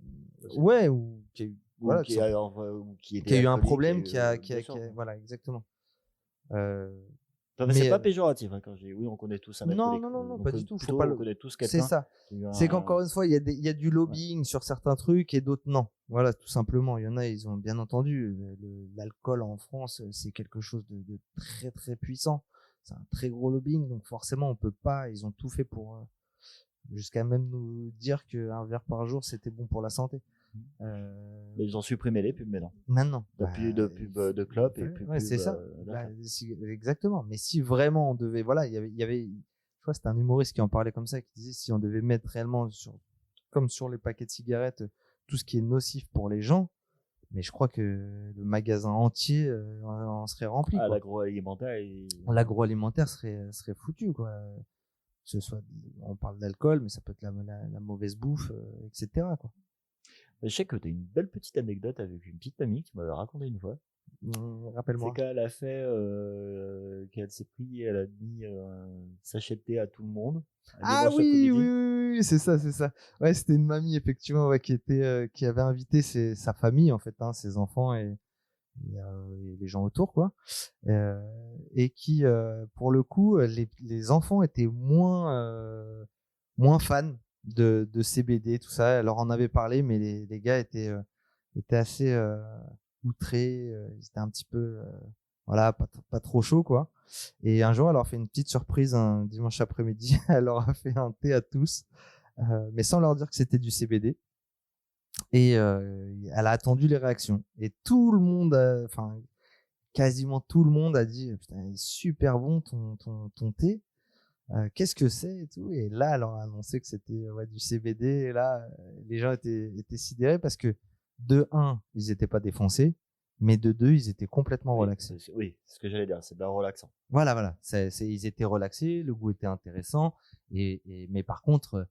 Ouais, ou qui a eu, qui a eu un problème, voilà, exactement. C'est pas péjoratif quand je dis oui, on connaît tous un alcoolique. Non, pas du tout. On connaît tous quelqu'un. C'est ça. C'est qu'encore une fois, il y a du lobbying sur certains trucs et d'autres non. Voilà, tout simplement. Il y en a, ils ont bien entendu. L'alcool en France, c'est quelque chose de très très puissant. C'est un très gros lobbying, donc forcément, on peut pas. Ils ont tout fait pour jusqu'à même nous dire qu'un verre par jour, c'était bon pour la santé. Mais ils ont supprimé les pubs maintenant. Maintenant. De pubs de clopes et pubs. C'est ça. Exactement. Mais si vraiment on devait, il y avait, je crois que c'était un humoriste qui en parlait comme ça, qui disait si on devait mettre réellement comme sur les paquets de cigarettes, tout ce qui est nocif pour les gens, mais je crois que le magasin entier en serait rempli. L'agroalimentaire serait foutu, quoi. Ce soit, on parle d'alcool, mais ça peut être la mauvaise bouffe, etc., quoi. Je sais que tu as une belle petite anecdote avec une petite mamie que tu m'avais raconté une fois. Rappelle-moi. C'est qu'elle a fait, qu'elle s'est pris, elle a mis sachet de thé à tout le monde. Ah oui, c'est ça. Ouais, c'était une mamie effectivement, qui avait invité sa famille en fait, ses enfants et et les gens autour, quoi. Et qui, pour le coup, les enfants étaient moins fans de CBD, tout ça. Elle leur en avait parlé, mais les gars étaient assez outrés. Ils étaient un petit peu, voilà, pas trop chauds, quoi. Et un jour, elle leur fait une petite surprise un dimanche après-midi. Elle leur a fait un thé à tous, mais sans leur dire que c'était du CBD. Et elle a attendu les réactions. Et tout le monde, enfin quasiment tout le monde a dit putain, il est super bon ton thé. Qu'est-ce que c'est et tout. Et là, elle leur a annoncé que c'était du CBD. Et là, les gens étaient sidérés parce que de 1, ils n'étaient pas défoncés, mais de 2, ils étaient complètement relaxés. Oui, c'est ce que j'allais dire, c'est bien relaxant. Voilà. Ils étaient relaxés, le goût était intéressant. Mais par contre,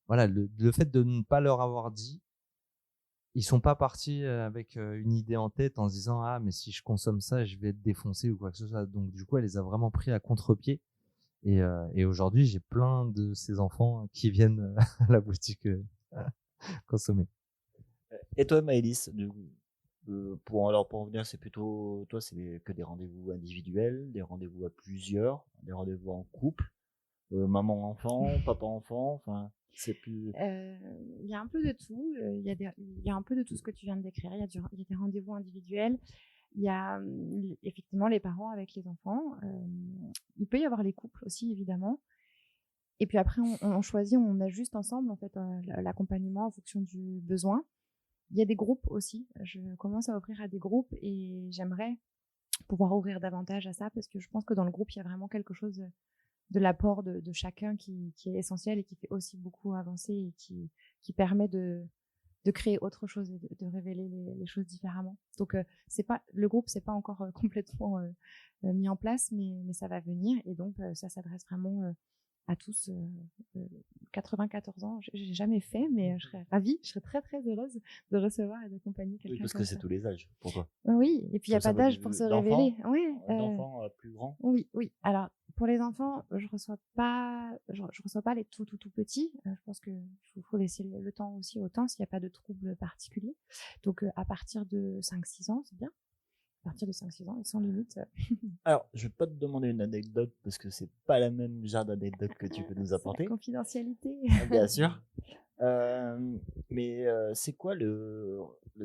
voilà, le fait de ne pas leur avoir dit, ils sont pas partis avec une idée en tête en se disant ah mais si je consomme ça je vais être défoncé ou quoi que ce soit. Donc du coup elle les a vraiment pris à contre-pied et aujourd'hui j'ai plein de ces enfants qui viennent à la boutique consommer. Et toi Maëlys, pour revenir, c'est plutôt toi, c'est que des rendez-vous individuels, des rendez-vous à plusieurs, des rendez-vous en couple, maman enfant, papa enfant, enfin c'est plus. Il y a un peu de tout. Il y a un peu de tout ce que tu viens de décrire. Il y a des rendez-vous individuels. Il y a effectivement les parents avec les enfants. Il peut y avoir les couples aussi, évidemment. Et puis après, on choisit, on ajuste ensemble en fait l'accompagnement en fonction du besoin. Il y a des groupes aussi. Je commence à ouvrir à des groupes et j'aimerais pouvoir ouvrir davantage à ça parce que je pense que dans le groupe, il y a vraiment quelque chose de l'apport de chacun qui est essentiel et qui fait aussi beaucoup avancer et qui permet de créer autre chose et de révéler les choses différemment. Donc le groupe c'est pas encore complètement mis en place, mais ça va venir et donc ça s'adresse vraiment à tous. 94 ans, j'ai jamais fait, mais je serais ravie, je serais très très heureuse de recevoir et d'accompagner quelqu'un. Oui, parce que c'est tous les âges. Pourquoi? Oui, et puis il n'y a pas d'âge pour se révéler. D'enfants à plus grands. Oui. Alors pour les enfants, je reçois pas les tout petits. Je pense que faut laisser le temps aussi au temps s'il n'y a pas de troubles particuliers. Donc à partir de 5-6 ans, c'est bien. À partir de 5-6 ans, sans limite. Alors, je vais pas te demander une anecdote parce que c'est pas la même genre d'anecdote que tu peux nous apporter. La confidentialité. Bien sûr. Mais c'est quoi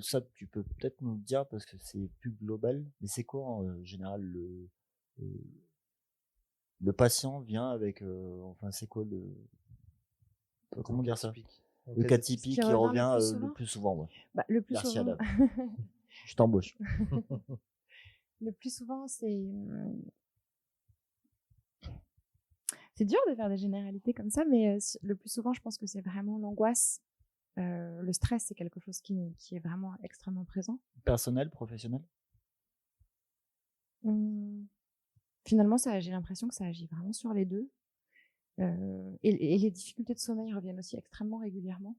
ça tu peux peut-être nous dire parce que c'est plus global, mais c'est quoi en général le patient vient avec enfin c'est quoi comment dire ça? Le cas typique qui revient le plus souvent, ouais. Bah, le plus Merci souvent. Adam. Je t'embauche. Le plus souvent, c'est dur de faire des généralités comme ça, mais le plus souvent, je pense que c'est vraiment l'angoisse. Le stress, c'est quelque chose qui est vraiment extrêmement présent. Personnel, professionnel? Finalement, j'ai l'impression que ça agit vraiment sur les deux. Et les difficultés de sommeil reviennent aussi extrêmement régulièrement.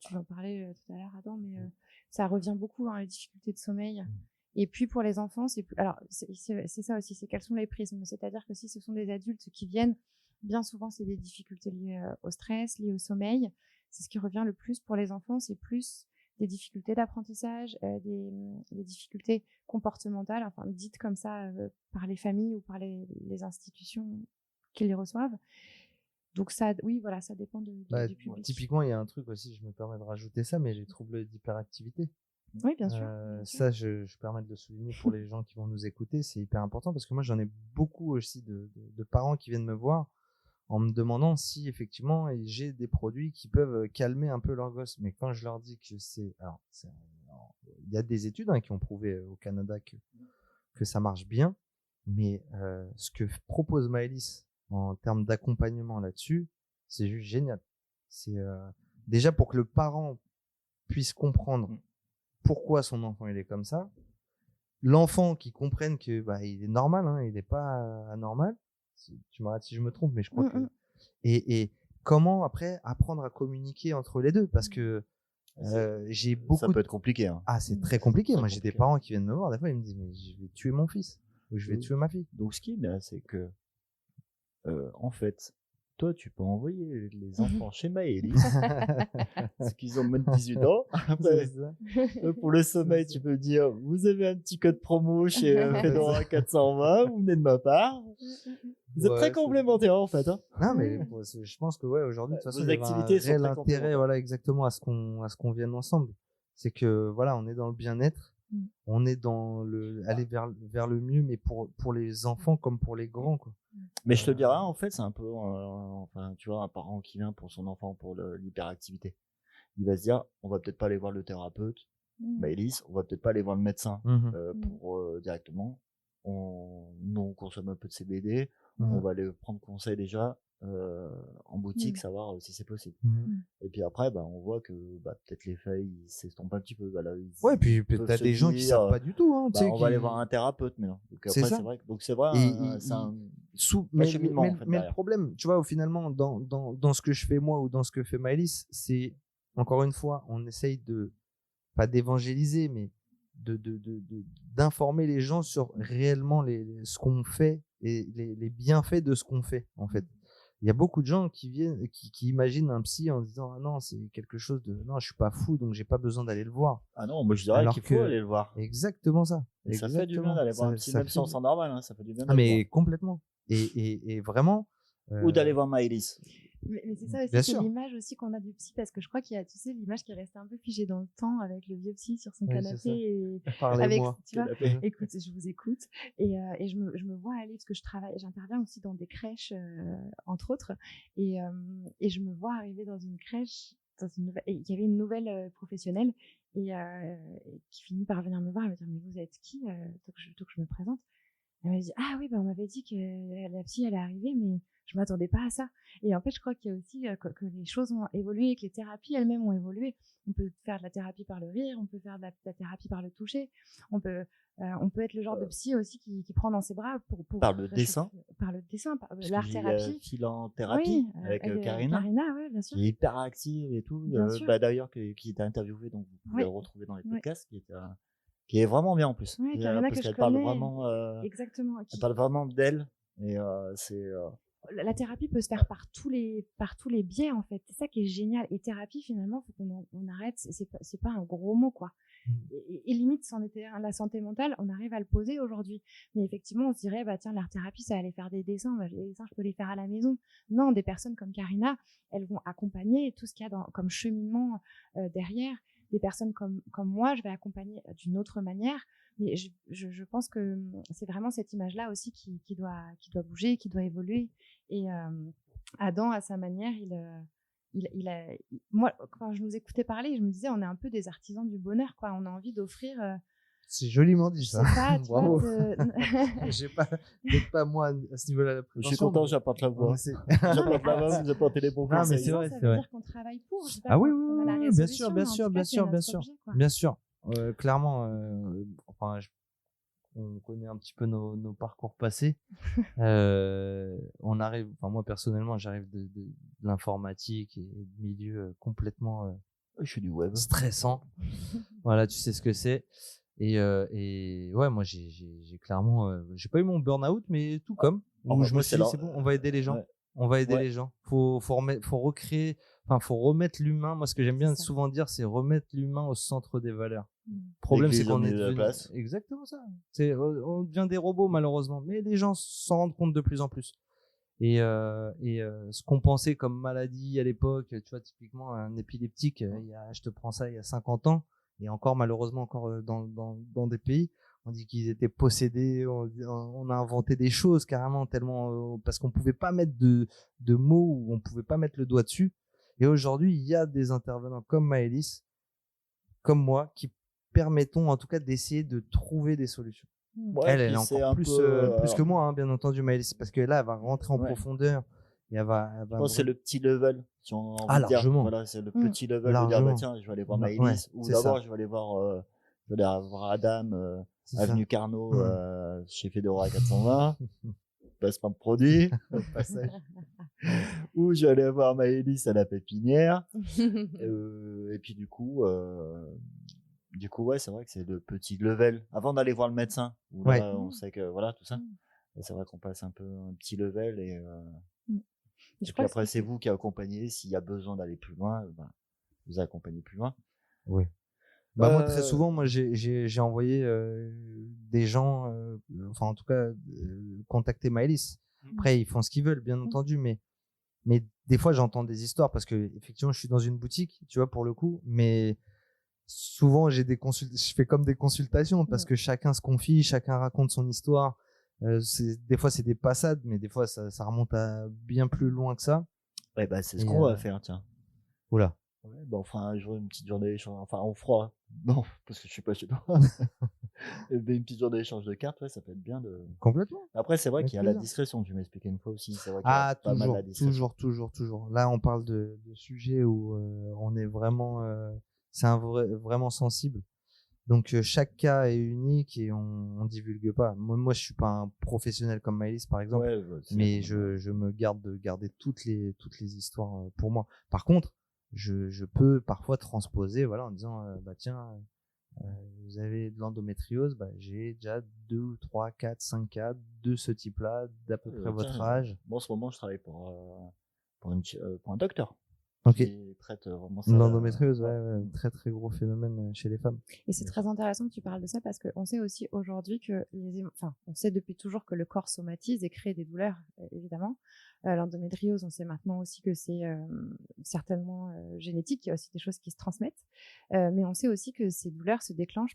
Tu vas en parler tout à l'heure, Adam, mais ça revient beaucoup, les difficultés de sommeil. Et puis pour les enfants, c'est ça aussi, c'est quels sont les prismes. C'est-à-dire que si ce sont des adultes qui viennent, bien souvent c'est des difficultés liées au stress, liées au sommeil. C'est ce qui revient le plus. Pour les enfants, c'est plus des difficultés d'apprentissage, des difficultés comportementales, enfin dites comme ça par les familles ou par les institutions qui les reçoivent. Donc ça, oui, voilà, ça dépend du public. Typiquement, il y a un truc aussi, je me permets de rajouter ça, mais les troubles d'hyperactivité. Oui, bien sûr. Ça, je permets de le souligner pour les gens qui vont nous écouter, c'est hyper important parce que moi, j'en ai beaucoup aussi de parents qui viennent me voir en me demandant si effectivement j'ai des produits qui peuvent calmer un peu leur gosse. Mais quand je leur dis que il y a des études qui ont prouvé au Canada que ça marche bien, mais ce que propose Maëlys en termes d'accompagnement là-dessus, c'est juste génial. C'est déjà pour que le parent puisse comprendre pourquoi son enfant il est comme ça, l'enfant qui comprenne que il est normal, il n'est pas anormal. Tu m'arrêtes si je me trompe, mais je crois que et comment après apprendre à communiquer entre les deux parce que j'ai beaucoup. Ça peut être compliqué. Ah, c'est très compliqué. Moi, j'ai des parents qui viennent me voir des fois, ils me disent mais je vais tuer mon fils ou je vais tuer ma fille. Donc ce qui est bien, c'est que en fait, toi, tu peux envoyer les enfants chez Maëlys, parce qu'ils ont moins de 18 ans. Après, pour le sommeil, tu peux dire, vous avez un petit code promo chez Fedora 420, vous venez de ma part. Vous êtes très complémentaires, en fait. Hein. Non, mais je pense que aujourd'hui, de toute façon, vos activités sont très intérêt, voilà, exactement, à ce qu'on vienne ensemble. C'est que, voilà, on est dans le bien-être. On est dans aller vers le mieux, mais pour les enfants comme pour les grands, quoi. Mais je te dirais, en fait, c'est un peu, tu vois, un parent qui vient pour son enfant pour l'hyperactivité. Il va se dire, on va peut-être pas aller voir le thérapeute, Maëlys, on va peut-être pas aller voir le médecin pour directement. On consomme un peu de CBD, on va aller prendre conseil déjà en boutique, savoir si c'est possible. Et puis après, on voit que peut-être les faits ils s'estompent un petit peu. Ouais, puis t'as des gens qui savent pas du tout. Hein, on va aller voir un thérapeute, mais non. Donc après, c'est vrai. Donc c'est vrai, c'est un cheminement. Mais le problème, tu vois, finalement, dans ce que je fais moi ou dans ce que fait Maëlys, c'est encore une fois, on essaye pas d'évangéliser, mais d'informer les gens sur réellement ce qu'on fait et les bienfaits de ce qu'on fait, en fait. Il y a beaucoup de gens qui viennent, qui imaginent un psy en disant, ah non, c'est quelque chose non, je suis pas fou, donc j'ai pas besoin d'aller le voir. Ah non, moi je dirais qu'il faut aller le voir. Exactement ça. Ça fait du bien d'aller voir un psy, même si on s'en normal, hein, ça fait du bien. Mais complètement. Et vraiment. Ou d'aller voir Maëlys. Mais c'est ça aussi, c'est l'image aussi qu'on a du psy, parce que je crois qu'il y a, tu sais, l'image qui est restée un peu figée dans le temps avec le vieux psy sur son canapé. Et avec, tu vois, écoute, je vous écoute. Et je me vois aller, parce que j'interviens aussi dans des crèches, entre autres. Et je me vois arriver dans une crèche, et il y avait une nouvelle professionnelle, et qui finit par venir me voir et me dire, mais vous êtes qui? Donc je me présente. Elle m'a dit, ah oui, on m'avait dit que la psy allait arriver, mais je m'attendais pas à ça. Et en fait, je crois qu'il y a aussi que les choses ont évolué, que les thérapies elles-mêmes ont évolué. On peut faire de la thérapie par le rire, on peut faire de la thérapie par le toucher, on peut être le genre de psy aussi qui prend dans ses bras pour par le dessin, par l'art thérapie, philanthérapie, avec Karina, ouais, bien sûr, qui est hyper active et tout. D'ailleurs, qui t'a interviewé, donc vous pouvez le retrouver dans les podcasts, qui est vraiment bien en plus. Ouais, Karina, parce qu'elle parle vraiment, exactement. Elle parle vraiment d'elle, et c'est. La thérapie peut se faire par tous les biais, en fait. C'est ça qui est génial. Et thérapie, finalement, faut qu'on arrête. C'est pas un gros mot, quoi. Et limite, c'en était la santé mentale, on arrive à le poser aujourd'hui. Mais effectivement, on se dirait, tiens, l'art thérapie, ça allait faire des dessins. Les dessins, je peux les faire à la maison. Non, des personnes comme Karina, elles vont accompagner tout ce qu'il y a comme cheminement derrière. Des personnes comme moi, je vais accompagner d'une autre manière. Mais je pense que c'est vraiment cette image-là aussi qui doit bouger, qui doit évoluer. Et Adam, à sa manière, moi, quand je nous écoutais parler, je me disais, on est un peu des artisans du bonheur, quoi. On a envie d'offrir. C'est joliment dit, ça. Bravo. J'ai pas moi à ce niveau-là. Je suis content, j'apporte la voix. J'apporte la voix, vous apportez les bons conseils. Mais c'est vrai, ça veut dire qu'on travaille pour. Ah oui, bien sûr. Bien sûr. Clairement, on connaît un petit peu nos parcours passés. Moi personnellement, j'arrive de l'informatique et de milieu complètement je suis du web stressant. Voilà, tu sais ce que c'est. Et ouais, moi j'ai clairement j'ai pas eu mon burn-out, mais tout comme où je me suis dit c'est bon, on va aider les gens. Ouais. On va aider les gens. Faut recréer, faut remettre l'humain. Moi, ce que j'aime bien souvent dire, c'est remettre l'humain au centre des valeurs. Le problème, c'est qu'on est devenu exactement ça. On devient des robots malheureusement, mais les gens s'en rendent compte de plus en plus. Et ce qu'on pensait comme maladie à l'époque, tu vois, typiquement un épileptique, je te prends ça il y a 50 ans, et encore malheureusement encore dans des pays. On dit qu'ils étaient possédés, on a inventé des choses carrément tellement parce qu'on pouvait pas mettre de mots ou on pouvait pas mettre le doigt dessus. Et aujourd'hui, il y a des intervenants comme Maëlys, comme moi, qui permettons en tout cas d'essayer de trouver des solutions. Ouais, elle est encore plus que moi, hein, bien entendu, Maëlys, parce que là, elle va rentrer en profondeur. Et elle va je pense que c'est le petit level, si on largement. Voilà, c'est le petit level de dire, tiens, je vais aller voir Maëlys, ou d'abord, je vais aller voir Adam, Avenue Carnot, chez Fedora 420, placement de produit, ou j'allais voir Maëlys à la pépinière, et puis du coup, ouais, c'est vrai que c'est le petit level. Avant d'aller voir le médecin, où là, on sait que, voilà, tout ça, c'est vrai qu'on passe un peu un petit level, et Et puis après, c'est vous qui accompagnez. S'il y a besoin d'aller plus loin, vous accompagnez plus loin. Oui. Moi, très souvent, moi, j'ai envoyé des gens, enfin, en tout cas, contacter Maëlys. Après, ils font ce qu'ils veulent, bien entendu, mais des fois, j'entends des histoires parce que, effectivement, je suis dans une boutique, tu vois, pour le coup, mais souvent, je fais comme des consultations parce que chacun se confie, chacun raconte son histoire. Des fois, c'est des passades, mais des fois, ça remonte à bien plus loin que ça. Ouais, c'est ce qu'on va faire, tiens. Oula. Ouais, on fera un jour une petite journée d'échange. Enfin, on fera. Non, parce que je suis pas chez toi. Mais une petite journée d'échange de cartes, ouais, ça peut être bien de. Complètement. Après, c'est vrai qu'il y a la discrétion. Tu m'expliquais une fois aussi. C'est vrai qu'il y a pas mal la discrétion. Toujours. Là, on parle de sujets où on est vraiment, c'est vraiment sensible. Donc chaque cas est unique et on divulgue pas. Moi, je suis pas un professionnel comme Maëlys par exemple, mais je me garde de garder toutes les histoires pour moi. Par contre, je peux parfois transposer, voilà, en disant tiens, vous avez de l'endométriose, j'ai déjà 2, 3, 4, 5 cas de ce type-là, d'à peu près votre âge. Moi, en ce moment, je travaille pour un docteur. Qui traite vraiment ça. L'endométriose, très très gros phénomène chez les femmes. Et c'est très intéressant que tu parles de ça parce qu'on sait aussi aujourd'hui que on sait depuis toujours que le corps somatise et crée des douleurs, évidemment. L'endométriose, on sait maintenant aussi que c'est certainement génétique. Il y a aussi des choses qui se transmettent. Mais on sait aussi que ces douleurs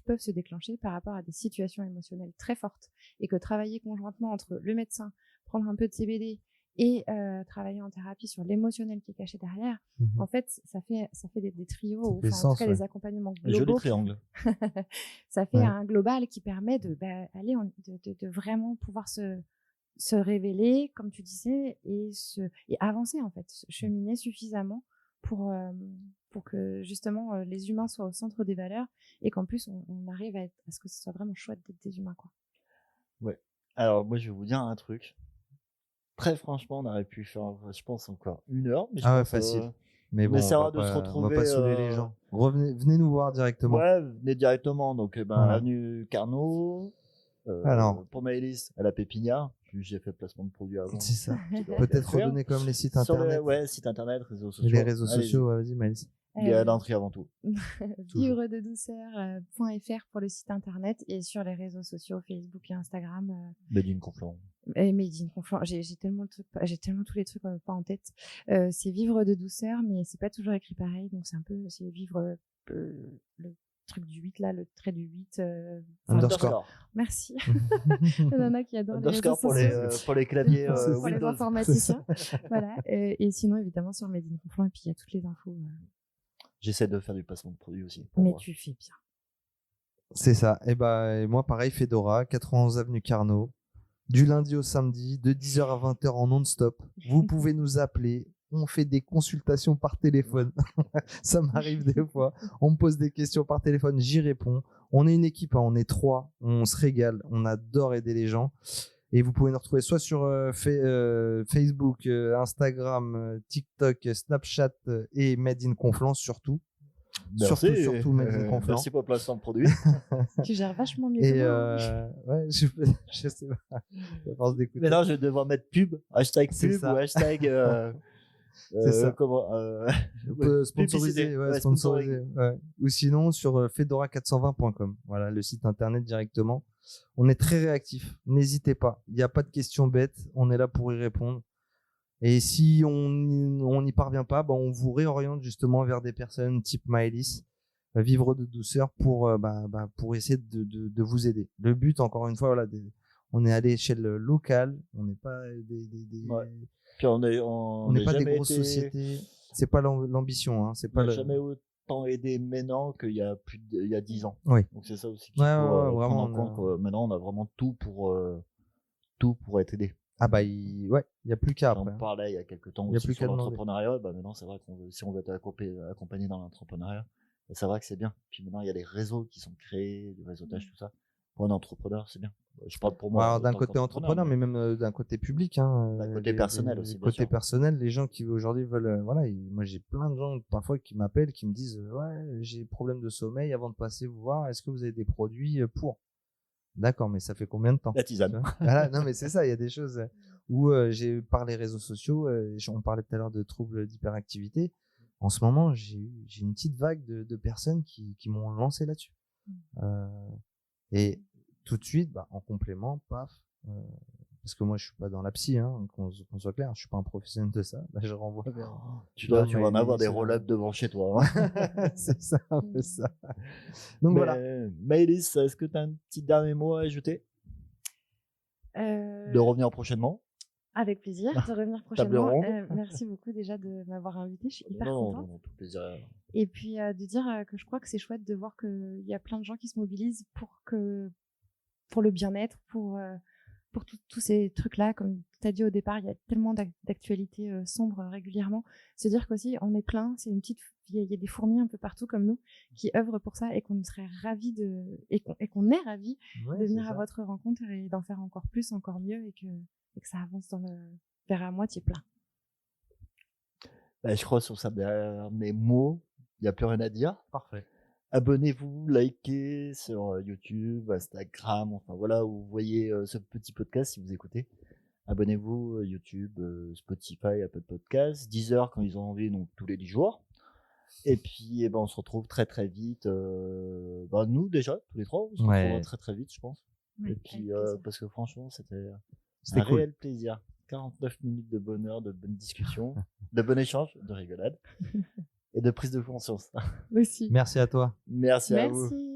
peuvent se déclencher par rapport à des situations émotionnelles très fortes et que travailler conjointement entre le médecin, prendre un peu de CBD et travailler en thérapie sur l'émotionnel qui est caché derrière, en fait, ça fait des trios, ou en tout cas des accompagnements globaux. Joli triangle. Ça fait un global qui permet de vraiment pouvoir se révéler, comme tu disais, et avancer, en fait, cheminer suffisamment pour que justement les humains soient au centre des valeurs et qu'en plus on arrive à ce que ce soit vraiment chouette d'être des humains, quoi. Ouais. Alors moi, je vais vous dire un truc. Très franchement, on aurait pu faire, je pense, encore 1 heure. Mais facile. Mais bon, essaiera de se retrouver. On va pas saouler les gens. Venez nous voir directement. Ouais, venez directement. Donc, avenue Carnot. Alors, pour Maëlys, à la Pépinière. J'ai fait le placement de produits avant. C'est ça. Peut-être redonner comme les sites internet. Site internet, réseaux sociaux. Les réseaux sociaux, vas-y, Maëlys. Il y a l'entrée avant tout. vivrededouceur.fr pour le site internet et sur les réseaux sociaux, Facebook et Instagram. Made in Conflans. J'ai tellement tous les trucs pas en tête. C'est Vivre de douceur, mais c'est pas toujours écrit pareil, donc c'est vivre le truc du 8 là, le trait du 8. Underscore. Merci. Nana qui adore Underscore pour les claviers pour Windows. les informaticiens. Voilà. Et sinon évidemment sur Made in Conflans, et puis il y a toutes les infos. J'essaie de faire du placement de produits aussi. Mais tu fais bien. C'est ça. Et moi pareil, Fedora, 91 avenue Carnot. Du lundi au samedi, de 10h à 20h en non-stop. Vous pouvez nous appeler. On fait des consultations par téléphone. Ça m'arrive des fois. On me pose des questions par téléphone, j'y réponds. On est une équipe, on est 3. On se régale. On adore aider les gens. Et vous pouvez nous retrouver soit sur Facebook, Instagram, TikTok, Snapchat et Made in Conflans surtout. Merci. Surtout Made in Conflans. Merci pour le placement de produit. Tu gères vachement mieux et que moi. je sais pas. À force d'écouter. Mais là, je vais devoir mettre pub, hashtag pub ça. ou hashtag. C'est ça. Comment sponsorisé, sponsorisé. Ouais. Ou sinon sur fedora420.com. Voilà, le site internet directement. On est très réactif. N'hésitez pas. Il n'y a pas de questions bêtes. On est là pour y répondre. Et si on n'y parvient pas, on vous réoriente justement vers des personnes type Maëlys, Vivre de douceur, pour essayer de vous aider. Le but, encore une fois, voilà, on est à l'échelle locale. On n'est pas Puis on n'est pas des grosses sociétés. C'est pas l'ambition. Hein. C'est pas jamais autant aidé maintenant qu'il y a il y a 10 ans. Oui. Donc c'est ça aussi qu'il faut vraiment, prendre en compte. Maintenant, on a vraiment tout pour être aidé. Il y a plus qu'à après. On parlait il y a quelques temps aussi sur l'entrepreneuriat. Maintenant, c'est vrai si on veut être accompagné dans l'entrepreneuriat, c'est vrai que c'est bien. Puis maintenant, il y a des réseaux qui sont créés, du réseautage, tout ça. Pour un entrepreneur, c'est bien. Je parle pour moi. D'un côté entrepreneur, mais même d'un côté public. D'un côté personnel aussi. Côté personnel, les gens qui aujourd'hui veulent. Moi, j'ai plein de gens parfois qui m'appellent, qui me disent j'ai problème de sommeil. Avant de passer vous voir, est-ce que vous avez des produits pour? D'accord, mais ça fait combien de temps? La tisane. Voilà, non, mais c'est ça. Il y a des choses Ou par les réseaux sociaux, on parlait tout à l'heure de troubles d'hyperactivité. En ce moment, j'ai une petite vague de personnes qui m'ont lancé là-dessus. Et tout de suite, en complément, paf, parce que moi je suis pas dans la psy, hein, qu'on soit clair, je suis pas un professionnel de ça. Je renvoie vers. Tu vas en avoir des roll-ups devant chez toi. Hein. C'est ça, un peu ça. Donc voilà. Maëlys, est-ce que tu as un petit dernier mot à ajouter? De revenir prochainement. Avec plaisir de revenir prochainement. Merci beaucoup déjà de m'avoir invité. Je suis hyper contente. Non, tout plaisir. Et puis de dire que je crois que c'est chouette de voir qu'il y a plein de gens qui se mobilisent pour le bien-être, pour tous ces trucs-là. Comme tu as dit au départ, il y a tellement d'actualités sombres régulièrement. Se dire qu'aussi, on est plein, il y a des fourmis un peu partout comme nous qui œuvrent pour ça et qu'on serait ravis et qu'on est ravis de venir à votre rencontre et d'en faire encore plus, encore mieux et que ça avance vers à moitié plein. Je crois sur ça, derrière mes mots, il n'y a plus rien à dire. Parfait. Abonnez-vous, likez sur YouTube, Instagram, enfin voilà, où vous voyez ce petit podcast si vous écoutez. Abonnez-vous YouTube, Spotify, Apple Podcasts, Deezer quand ils ont envie, donc tous les 10 jours. Et puis on se retrouve très très vite. Nous déjà, tous les 3, on se retrouve très très vite, je pense. Et puis parce que franchement, c'était un réel plaisir. 49 minutes de bonheur, de bonne discussion, de bon échange, de rigolade et de prise de conscience. Aussi. Merci à toi. Merci à vous.